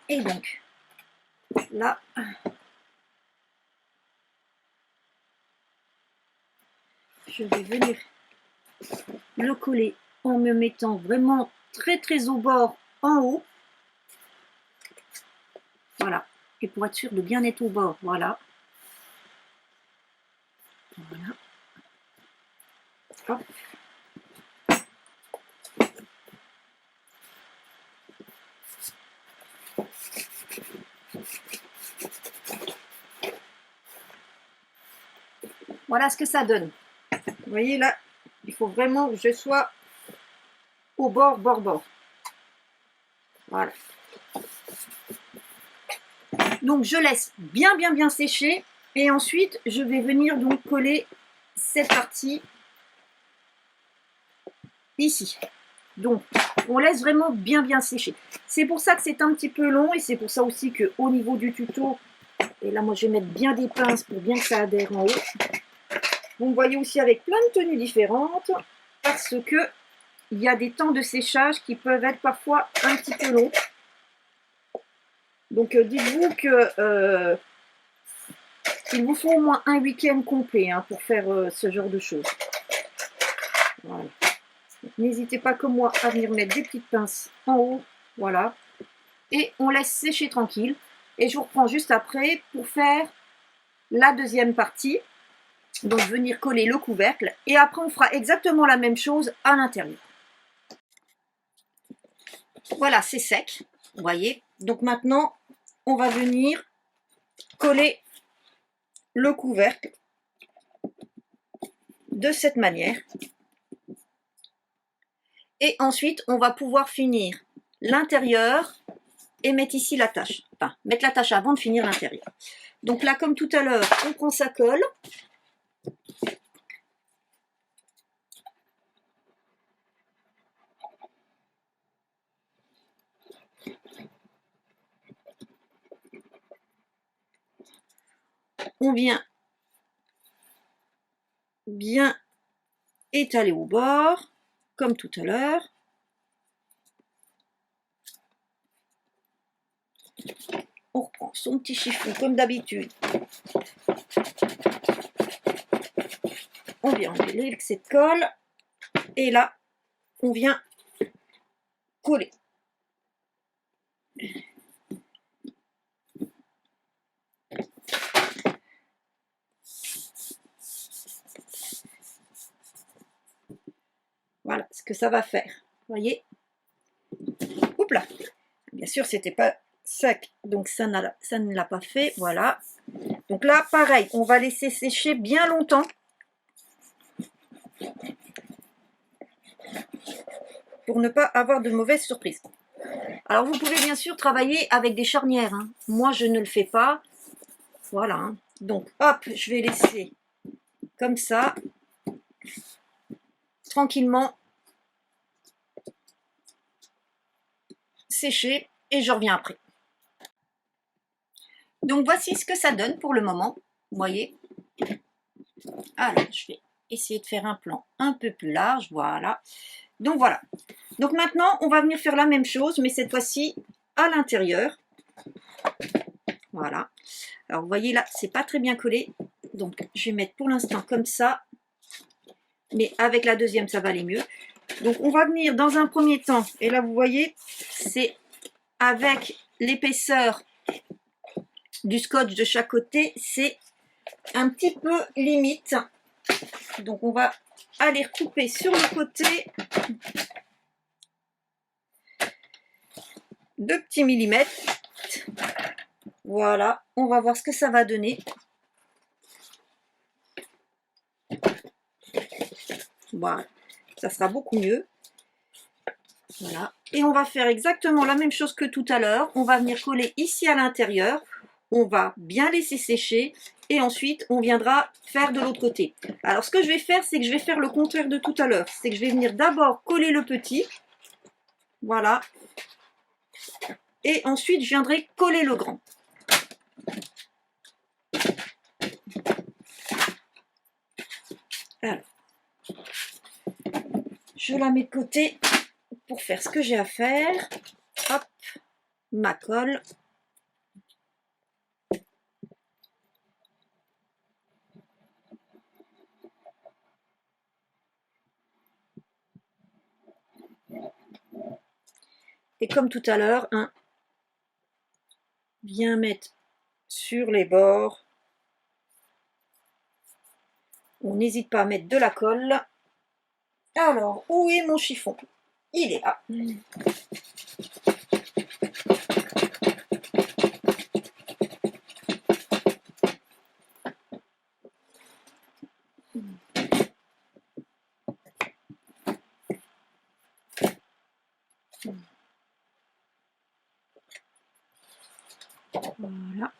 Et donc, là, je vais venir le coller en me mettant vraiment très très au bord en haut. Voilà. Et pour être sûr de bien être au bord, voilà. Voilà. Hop. Voilà ce que ça donne. Vous voyez là, il faut vraiment que je sois au bord, bord. Voilà. Donc je laisse bien sécher et ensuite je vais venir donc coller cette partie ici. Donc on laisse vraiment bien sécher. C'est pour ça que c'est un petit peu long et c'est pour ça aussi que au niveau du tuto, et là moi je vais mettre bien des pinces pour bien que ça adhère en haut. Vous me voyez aussi avec plein de tenues différentes parce que il y a des temps de séchage qui peuvent être parfois un petit peu longs. Donc dites-vous que il vous faut au moins un week-end complet hein, pour faire ce genre de choses. Voilà. N'hésitez pas comme moi à venir mettre des petites pinces en haut. Voilà. Et on laisse sécher tranquille. Et je vous reprends juste après pour faire la deuxième partie. Donc venir coller le couvercle. Et après on fera exactement la même chose à l'intérieur. Voilà, c'est sec. Vous voyez. Donc maintenant, on va venir coller le couvercle de cette manière. Et ensuite, on va pouvoir finir l'intérieur et mettre ici la tâche. Enfin, mettre la tâche avant de finir l'intérieur. Donc là, comme tout à l'heure, on prend sa colle. On vient bien étaler au bord, comme tout à l'heure. On reprend son petit chiffon comme d'habitude. On vient enlever cette colle. Et là, on vient coller. Voilà ce que ça va faire. Vous voyez? Oups là. Bien sûr, c'était pas sec, donc ça ne l'a pas fait. Voilà. Donc là, pareil, on va laisser sécher bien longtemps. Pour ne pas avoir de mauvaises surprises. Alors, vous pouvez bien sûr travailler avec des charnières. Hein. Moi, je ne le fais pas. Voilà. Hein. Donc, hop, je vais laisser comme ça, tranquillement, sécher et je reviens après. Donc, voici ce que ça donne pour le moment. Vous voyez? Alors, je vais essayer de faire un plan un peu plus large. Voilà. Donc, voilà. Donc, maintenant, on va venir faire la même chose, mais cette fois-ci à l'intérieur. Voilà. Alors, vous voyez là, c'est pas très bien collé. Donc, je vais mettre pour l'instant comme ça. Mais avec la deuxième, ça va aller mieux. Donc, on va venir dans un premier temps. Et là, vous voyez, c'est avec l'épaisseur du scotch de chaque côté. C'est un petit peu limite. Donc on va aller recouper sur le côté 2 petits millimètres. Voilà, on va voir ce que ça va donner. Voilà, ça sera beaucoup mieux. Voilà, et on va faire exactement la même chose que tout à l'heure. On va venir coller ici à l'intérieur. On va bien laisser sécher et ensuite on viendra faire de l'autre côté. Alors ce que je vais faire, c'est que je vais faire le contraire de tout à l'heure. C'est que je vais venir d'abord coller le petit. Voilà. Et ensuite je viendrai coller le grand. Alors, je la mets de côté pour faire ce que j'ai à faire. Hop, ma colle. Et comme tout à l'heure, hein, bien mettre sur les bords. On n'hésite pas à mettre de la colle. Alors, où est mon chiffon? Il est là. Voilà.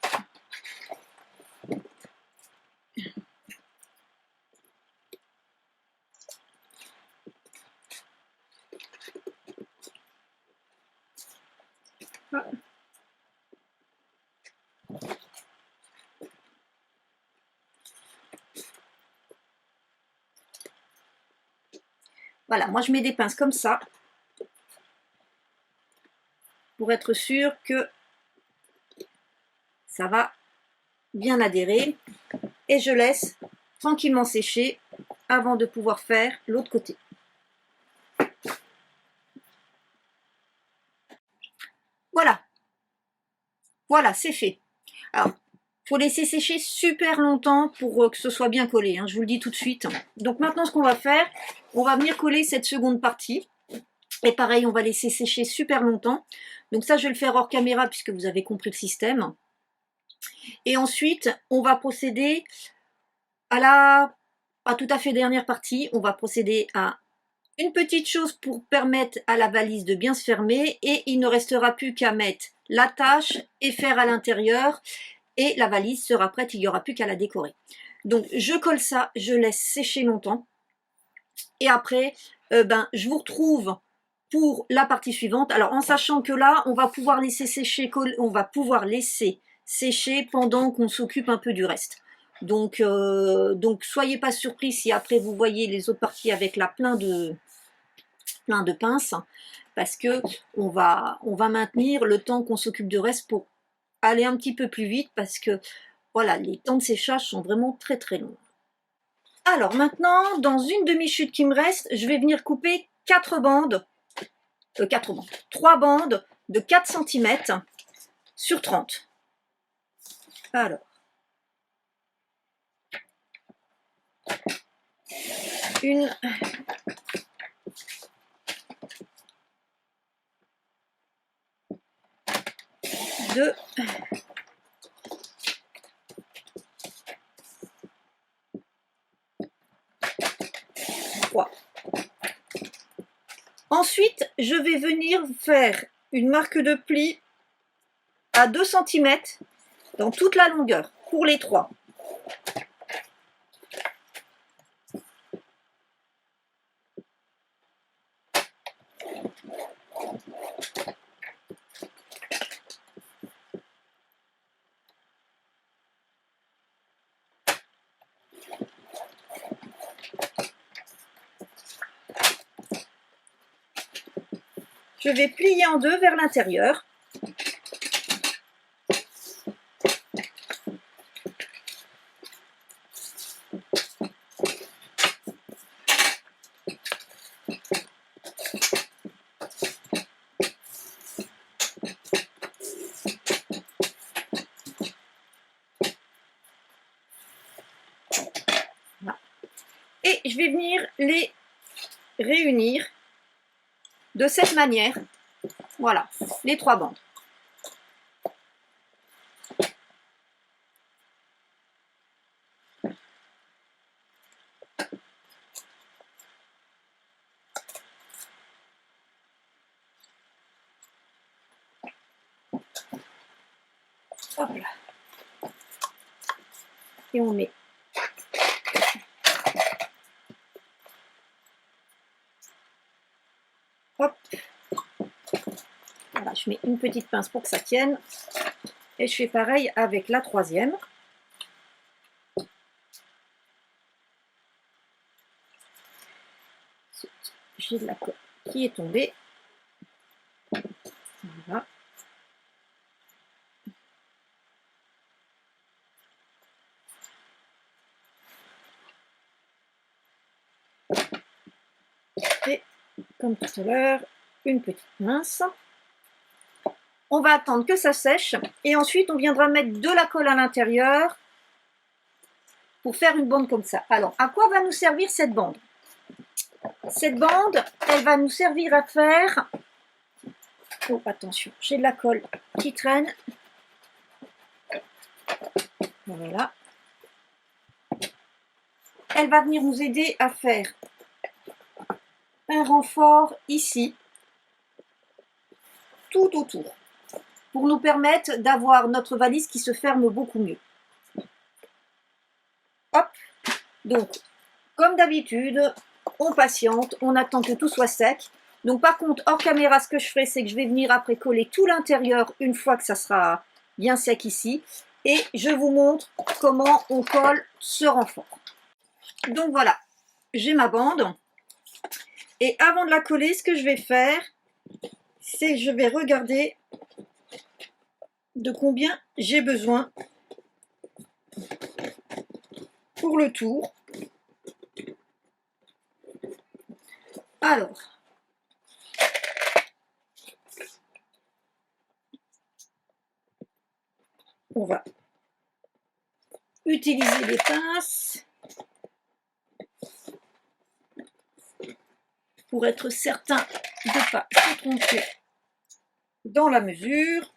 Voilà, moi je mets des pinces comme ça pour être sûr que ça va bien adhérer et je laisse tranquillement sécher avant de pouvoir faire l'autre côté. Voilà, voilà, c'est fait. Alors, il faut laisser sécher super longtemps pour que ce soit bien collé, hein, je vous le dis tout de suite. Donc maintenant, ce qu'on va faire, on va venir coller cette seconde partie. Et pareil, on va laisser sécher super longtemps. Donc ça, je vais le faire hors caméra puisque vous avez compris le système. Et ensuite, on va procéder à la tout à fait dernière partie. On va procéder à une petite chose pour permettre à la valise de bien se fermer. Et il ne restera plus qu'à mettre l'attache et faire à l'intérieur. Et la valise sera prête, il n'y aura plus qu'à la décorer. Donc je colle ça, je laisse sécher longtemps. Et après, je vous retrouve pour la partie suivante. Alors en sachant que là, on va pouvoir laisser sécher, pendant qu'on s'occupe un peu du reste. Donc soyez pas surpris si après vous voyez les autres parties avec là plein de pinces, parce que on va maintenir le temps qu'on s'occupe du reste pour aller un petit peu plus vite, parce que voilà, les temps de séchage sont vraiment très très longs. Alors maintenant, dans une demi-chute qui me reste, je vais venir couper 3 bandes de 4 cm sur 30. Alors, une, 2, 3. Ensuite, je vais venir faire une marque de pli à 2 cm dans toute la longueur pour les 3. Je vais plier en deux vers l'intérieur. Et je vais venir les réunir de cette manière. Voilà, les 3 bandes. Hop là. Et on met hop. Voilà, je mets une petite pince pour que ça tienne. Et je fais pareil avec la 3e. J'ai de la colle qui est tombée. Voilà. Et comme tout à l'heure, une petite pince. On va attendre que ça sèche et ensuite on viendra mettre de la colle à l'intérieur pour faire une bande comme ça. Alors, à quoi va nous servir cette bande? Cette bande, elle va nous servir à faire... Oh, attention, j'ai de la colle qui traîne. Voilà. Elle va venir nous aider à faire un renfort ici, tout autour, pour nous permettre d'avoir notre valise qui se ferme beaucoup mieux. Hop, donc, comme d'habitude, on patiente, on attend que tout soit sec. Donc par contre, hors caméra, ce que je ferai, c'est que je vais venir après coller tout l'intérieur une fois que ça sera bien sec ici. Et je vous montre comment on colle ce renfort. Donc voilà, j'ai ma bande. Et avant de la coller, ce que je vais faire, c'est que je vais regarder de combien j'ai besoin pour le tour. Alors, on va utiliser les pinces pour être certain de ne pas se tromper dans la mesure.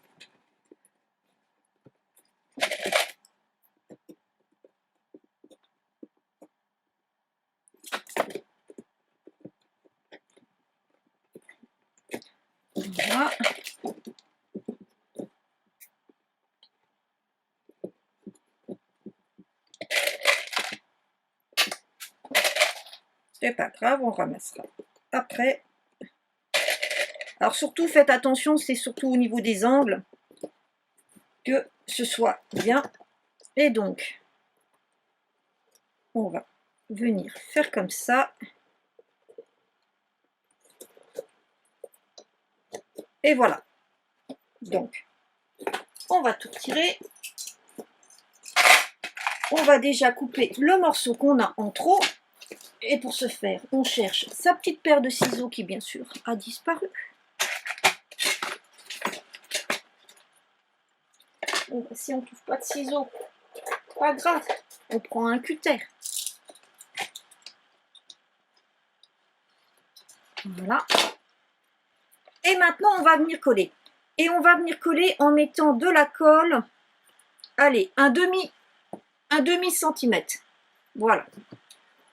Voilà. C'est pas grave, on ramassera après. Alors surtout, faites attention, c'est surtout au niveau des angles que ce soit bien. Et donc, on va venir faire comme ça. Et voilà. Donc, on va tout retirer. On va déjà couper le morceau qu'on a en trop. Et pour ce faire, on cherche sa petite paire de ciseaux qui, bien sûr, a disparu. Bon, si on ne trouve pas de ciseaux, pas grave, on prend un cutter. Voilà. Et maintenant, on va venir coller. Et on va venir coller en mettant de la colle, allez, un demi centimètre. Voilà.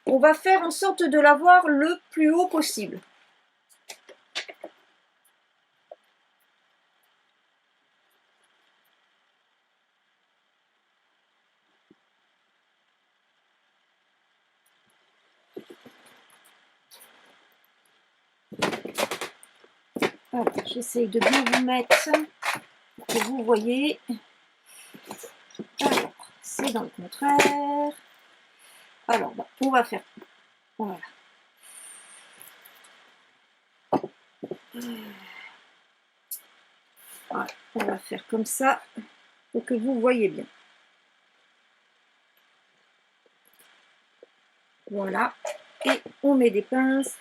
On va faire en sorte de l'avoir le plus haut possible. Alors, j'essaye de bien vous mettre pour que vous voyez. Alors, c'est dans le contraire. Alors, bah, on va faire. Voilà. Voilà. On va faire comme ça pour que vous voyez bien. Voilà. Et on met des pinces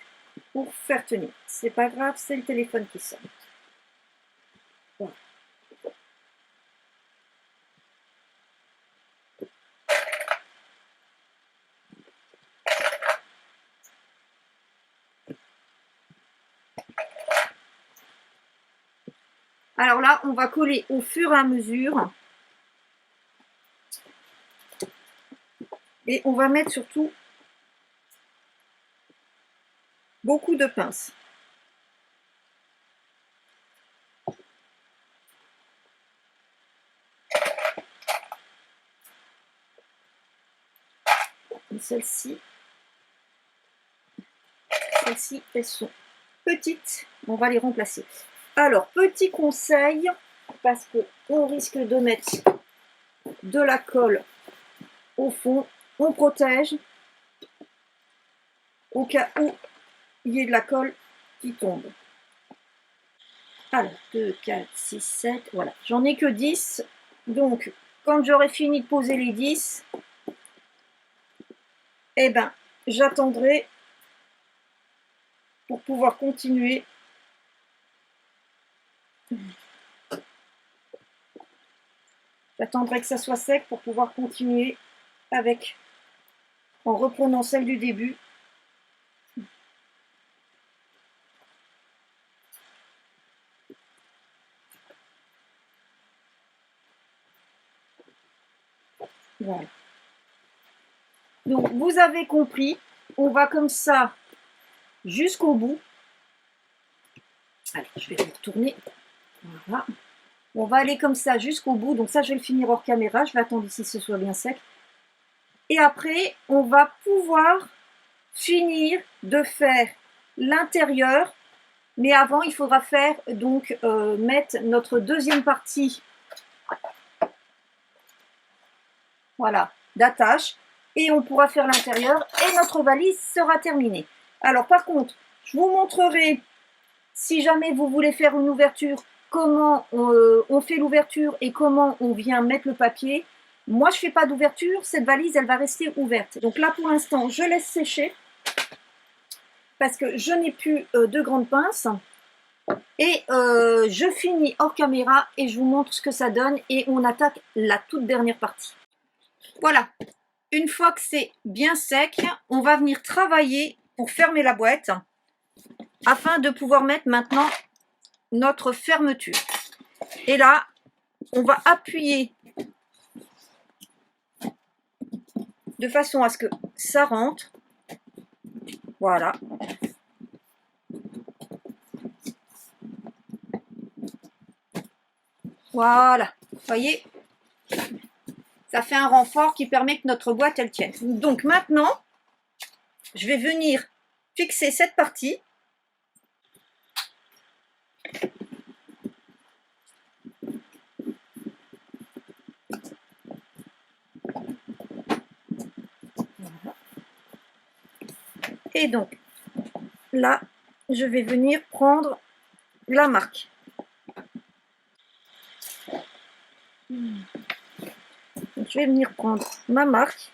pour faire tenir. C'est pas grave, c'est le téléphone qui sonne. Voilà. Alors là, on va coller au fur et à mesure. Et on va mettre surtout beaucoup de pinces. Celles-ci, elles sont petites. On va les remplacer. Alors, petit conseil, parce qu'on risque de mettre de la colle au fond, on protège au cas où il y ait de la colle qui tombe. Alors, 2, 4, 6, 7, voilà. J'en ai que 10. Donc, quand j'aurai fini de poser les 10, eh ben, j'attendrai pour pouvoir continuer. J'attendrai que ça soit sec pour pouvoir continuer avec, en reprenant celle du début. Voilà. Donc, vous avez compris, on va comme ça jusqu'au bout. Allez, je vais retourner. Voilà. On va aller comme ça jusqu'au bout. Donc ça, je vais le finir hors caméra. Je vais attendre ici que ce soit bien sec. Et après, on va pouvoir finir de faire l'intérieur. Mais avant, il faudra faire donc mettre notre deuxième partie, voilà, d'attache. Et on pourra faire l'intérieur et notre valise sera terminée. Alors par contre, je vous montrerai, si jamais vous voulez faire une ouverture, comment on fait l'ouverture et comment on vient mettre le papier. Moi, je ne fais pas d'ouverture, cette valise, elle va rester ouverte. Donc là, pour l'instant, je laisse sécher parce que je n'ai plus de grandes pinces. Et je finis hors caméra et je vous montre ce que ça donne et on attaque la toute dernière partie. Voilà, une fois que c'est bien sec, on va venir travailler pour fermer la boîte afin de pouvoir mettre maintenant notre fermeture. Et là, on va appuyer de façon à ce que ça rentre. Voilà. Voilà. Vous voyez, ça fait un renfort qui permet que notre boîte, elle tienne. Donc maintenant, je vais venir fixer cette partie. Voilà. Et donc, là, je vais venir prendre la marque. Donc, je vais venir prendre ma marque.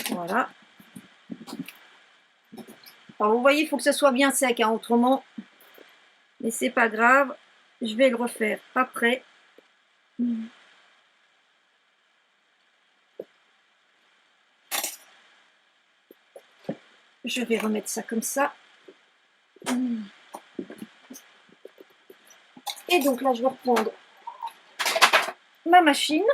Voilà. Alors, vous voyez, il faut que ce soit bien sec, hein, autrement, mais c'est pas grave. Je vais le refaire après. Je vais remettre ça comme ça. Et donc là, je vais reprendre ma machine.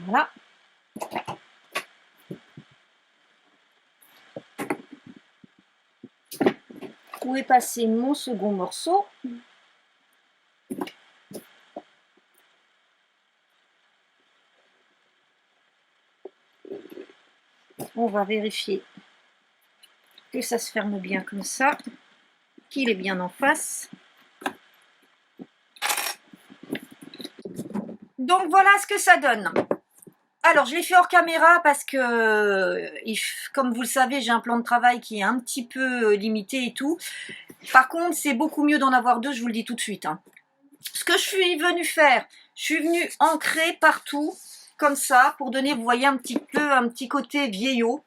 Voilà. Où est passé mon second morceau? On va vérifier que ça se ferme bien comme ça, qu'il est bien en face. Donc voilà ce que ça donne. Alors je l'ai fait hors caméra parce que, comme vous le savez, j'ai un plan de travail qui est un petit peu limité et tout. Par contre, c'est beaucoup mieux d'en avoir deux, je vous le dis tout de suite, hein. Ce que je suis venue faire, je suis venue ancrer partout, comme ça, pour donner, vous voyez, un petit côté vieillot.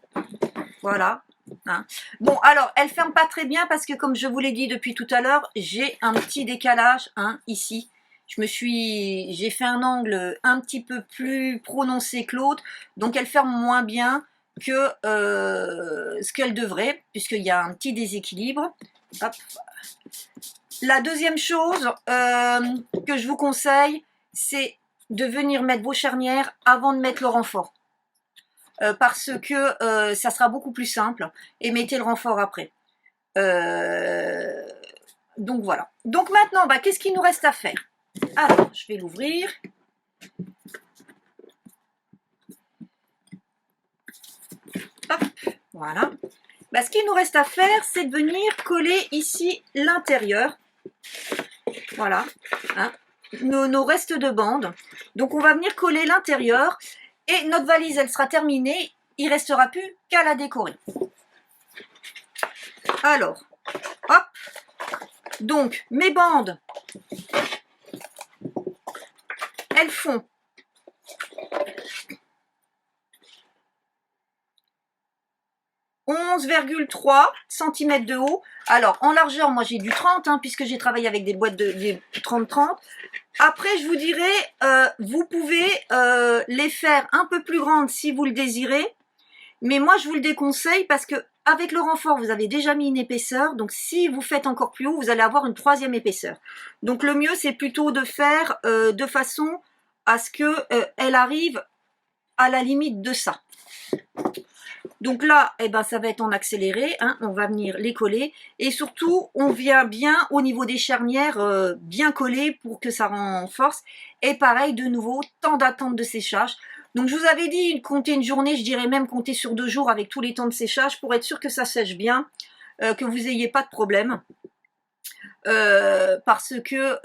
Voilà. Hein. Bon, alors, elle ferme pas très bien parce que, comme je vous l'ai dit depuis tout à l'heure, j'ai un petit décalage, hein, ici. J'ai fait un angle un petit peu plus prononcé que l'autre, donc elle ferme moins bien que ce qu'elle devrait, puisqu'il y a un petit déséquilibre. Hop. La deuxième chose que je vous conseille, c'est de venir mettre vos charnières avant de mettre le renfort. Parce que ça sera beaucoup plus simple, et mettez le renfort après. Donc voilà. Donc maintenant, bah, qu'est-ce qu'il nous reste à faire? Alors, je vais l'ouvrir. Hop, voilà. Bah, ce qu'il nous reste à faire, c'est de venir coller ici l'intérieur. Voilà, hein, nos restes de bande. Donc on va venir coller l'intérieur et notre valise, elle sera terminée. Il ne restera plus qu'à la décorer. Alors, hop. Donc mes bandes, elles font 11,3 cm de haut. Alors, en largeur, moi j'ai du 30, hein, puisque j'ai travaillé avec des boîtes de 30-30. Après, je vous dirai, vous pouvez les faire un peu plus grandes si vous le désirez. Mais moi, je vous le déconseille parce que avec le renfort, vous avez déjà mis une épaisseur. Donc, si vous faites encore plus haut, vous allez avoir une troisième épaisseur. Donc, le mieux, c'est plutôt de faire de façon à ce qu'elle arrive à la limite de ça. Donc là, eh ben, ça va être en accéléré, hein, on va venir les coller. Et surtout, on vient bien au niveau des charnières, bien coller pour que ça renforce. Et pareil, de nouveau, temps d'attente de séchage. Donc je vous avais dit, compter une journée, je dirais même compter sur 2 jours avec tous les temps de séchage pour être sûr que ça sèche bien, que vous n'ayez pas de problème. Parce que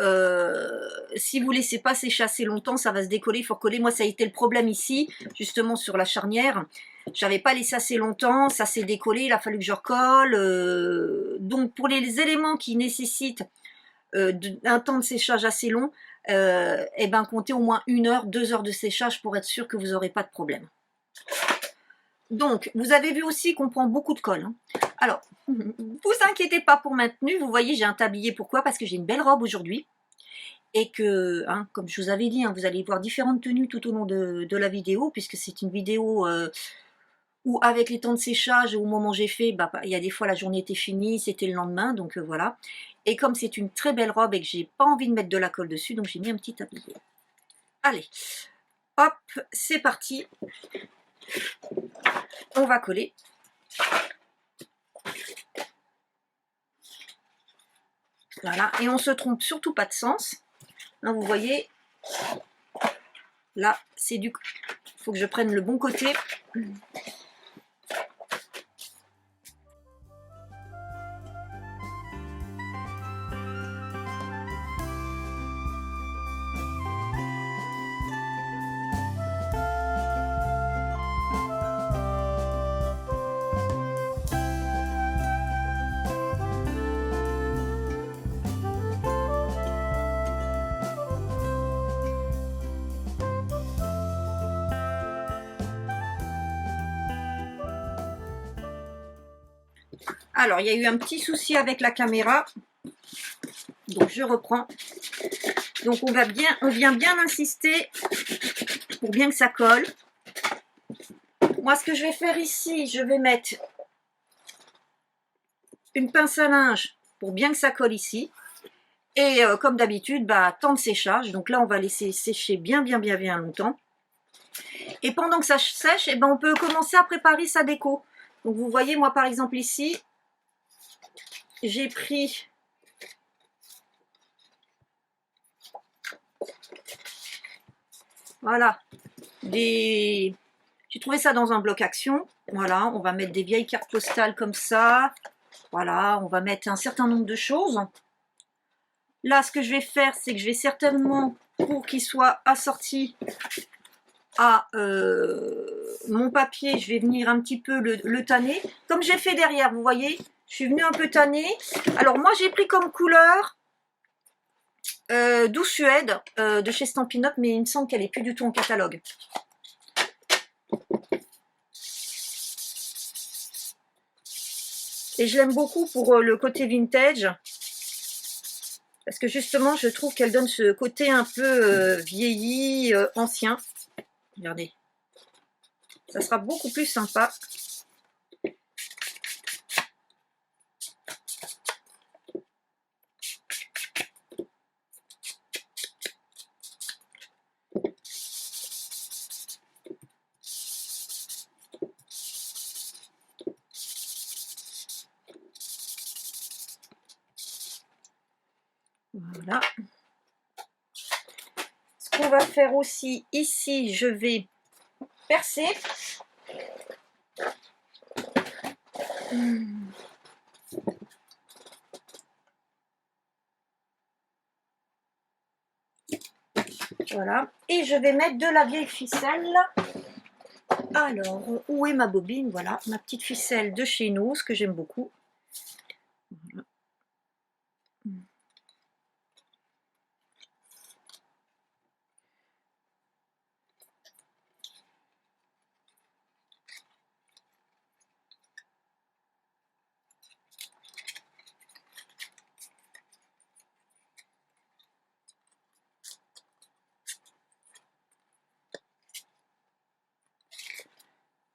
si vous laissez pas sécher assez longtemps, ça va se décoller, il faut recoller. Moi, ça a été le problème ici, justement sur la charnière. J'avais pas laissé assez longtemps, ça s'est décollé, il a fallu que je recolle. Donc, pour les éléments qui nécessitent un temps de séchage assez long, eh ben, comptez au moins 1 heure, 2 heures de séchage pour être sûr que vous n'aurez pas de problème. Donc, vous avez vu aussi qu'on prend beaucoup de colle. Hein. Alors, vous inquiétez pas pour ma tenue. Vous voyez, j'ai un tablier. Pourquoi? Parce que j'ai une belle robe aujourd'hui. Et que, hein, comme je vous avais dit, hein, vous allez voir différentes tenues tout au long de la vidéo, puisque c'est une vidéo où, avec les temps de séchage, au moment où j'ai fait, bah, il y a des fois la journée était finie, c'était le lendemain, donc voilà. Et comme c'est une très belle robe et que j'ai pas envie de mettre de la colle dessus, donc j'ai mis un petit tablier. Allez, hop, c'est parti. On va coller. Voilà, et on se trompe surtout pas de sens. Hein, vous voyez, là, c'est du... Il faut que je prenne le bon côté. Alors, il y a eu un petit souci avec la caméra. Donc, je reprends. Donc, on vient bien insister pour bien que ça colle. Moi, ce que je vais faire ici, je vais mettre une pince à linge pour bien que ça colle ici. Et comme d'habitude, bah, temps de séchage. Donc là, on va laisser sécher bien longtemps. Et pendant que ça sèche, eh ben, on peut commencer à préparer sa déco. Donc, vous voyez, moi, par exemple, ici, j'ai pris voilà j'ai trouvé ça dans un bloc action. Voilà, on va mettre des vieilles cartes postales comme ça. Voilà, on va mettre un certain nombre de choses. Là, ce que je vais faire, c'est que je vais certainement, pour qu'il soit assorti à mon papier, je vais venir un petit peu le tanner. Comme j'ai fait derrière, vous voyez, je suis venue un peu tanner. Alors moi, j'ai pris comme couleur Douce Suède de chez Stampin' Up, mais il me semble qu'elle est plus du tout en catalogue. Et je l'aime beaucoup pour le côté vintage, parce que justement je trouve qu'elle donne ce côté un peu vieilli, ancien. Regardez, ça sera beaucoup plus sympa. Voilà. Ce qu'on va faire aussi ici, je vais percer. Voilà. Et je vais mettre de la vieille ficelle. Alors, où est ma bobine? Voilà, ma petite ficelle de chez nous, ce que j'aime beaucoup. Voilà.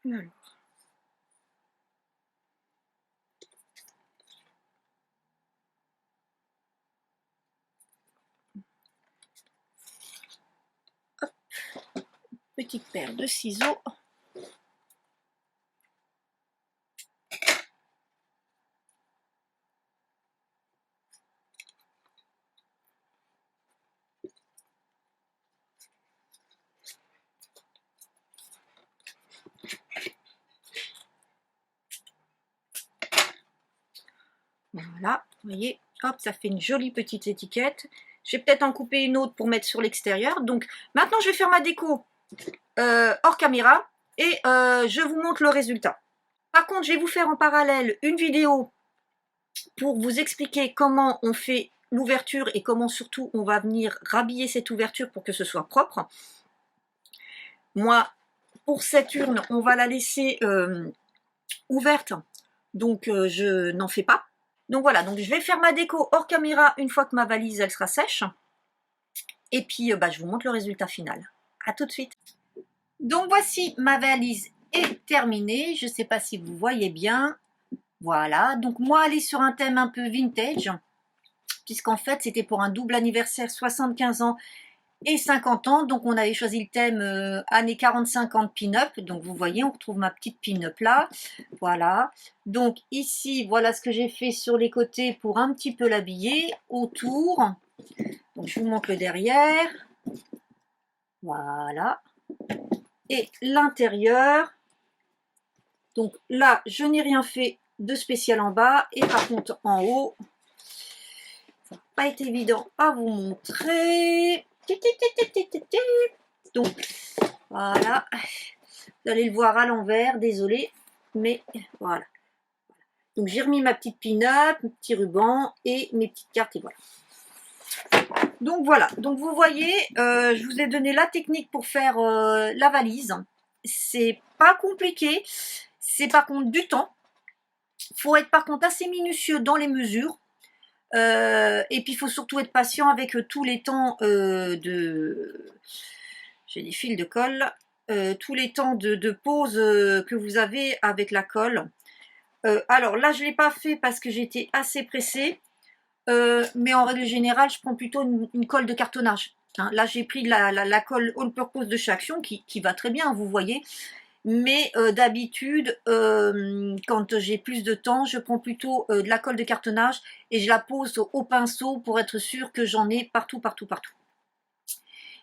Alors. Hop. Petite paire de ciseaux. Voilà, vous voyez, hop, ça fait une jolie petite étiquette. Je vais peut-être en couper une autre pour mettre sur l'extérieur. Donc maintenant, je vais faire ma déco hors caméra et je vous montre le résultat. Par contre, je vais vous faire en parallèle une vidéo pour vous expliquer comment on fait l'ouverture et comment surtout on va venir rhabiller cette ouverture pour que ce soit propre. Moi, pour cette urne, on va la laisser ouverte, donc je n'en fais pas. Donc voilà, donc je vais faire ma déco hors caméra une fois que ma valise elle sera sèche. Et puis je vous montre le résultat final. A tout de suite. Donc voici, ma valise est terminée. Je ne sais pas si vous voyez bien. Voilà, donc moi elle est sur un thème un peu vintage, puisqu'en fait c'était pour un double anniversaire 75 ans et 50 ans. Donc on avait choisi le thème années 40-50 pin-up. Donc vous voyez, on retrouve ma petite pin-up là. Voilà. Donc ici, voilà ce que j'ai fait sur les côtés pour un petit peu l'habiller. Autour. Donc je vous montre le derrière. Voilà. Et l'intérieur. Donc là, je n'ai rien fait de spécial en bas. Et par contre, en haut, ça n'a pas été évident à vous montrer. Donc, voilà. Vous allez le voir à l'envers, désolé. Mais voilà. Donc, j'ai remis ma petite pin-up, mon petit ruban et mes petites cartes. Et voilà. Donc, voilà. Donc, vous voyez, je vous ai donné la technique pour faire la valise. C'est pas compliqué. C'est par contre du temps. Il faut être par contre assez minutieux dans les mesures. Et puis il faut surtout être patient avec tous les temps j'ai des fils de colle, tous les temps de pause que vous avez avec la colle. Alors là je ne l'ai pas fait parce que j'étais assez pressée, mais en règle générale je prends plutôt une colle de cartonnage. Hein. Là j'ai pris la colle all purpose de chez Action qui va très bien, vous voyez. Mais d'habitude, quand j'ai plus de temps, je prends plutôt de la colle de cartonnage et je la pose au pinceau pour être sûr que j'en ai partout, partout, partout.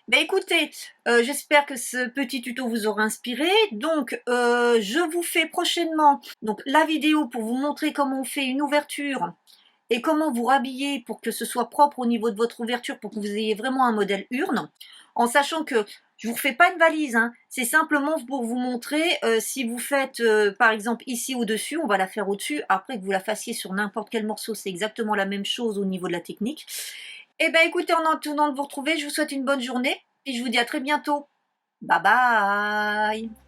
Ben écoutez, j'espère que ce petit tuto vous aura inspiré. Donc, je vous fais prochainement donc, la vidéo pour vous montrer comment on fait une ouverture et comment vous rhabiller pour que ce soit propre au niveau de votre ouverture pour que vous ayez vraiment un modèle urne. En sachant que je ne vous refais pas une valise, hein. C'est simplement pour vous montrer si vous faites par exemple ici au-dessus, on va la faire au-dessus, après que vous la fassiez sur n'importe quel morceau, c'est exactement la même chose au niveau de la technique. Eh ben écoutez, en attendant de vous retrouver, je vous souhaite une bonne journée et je vous dis à très bientôt. Bye bye.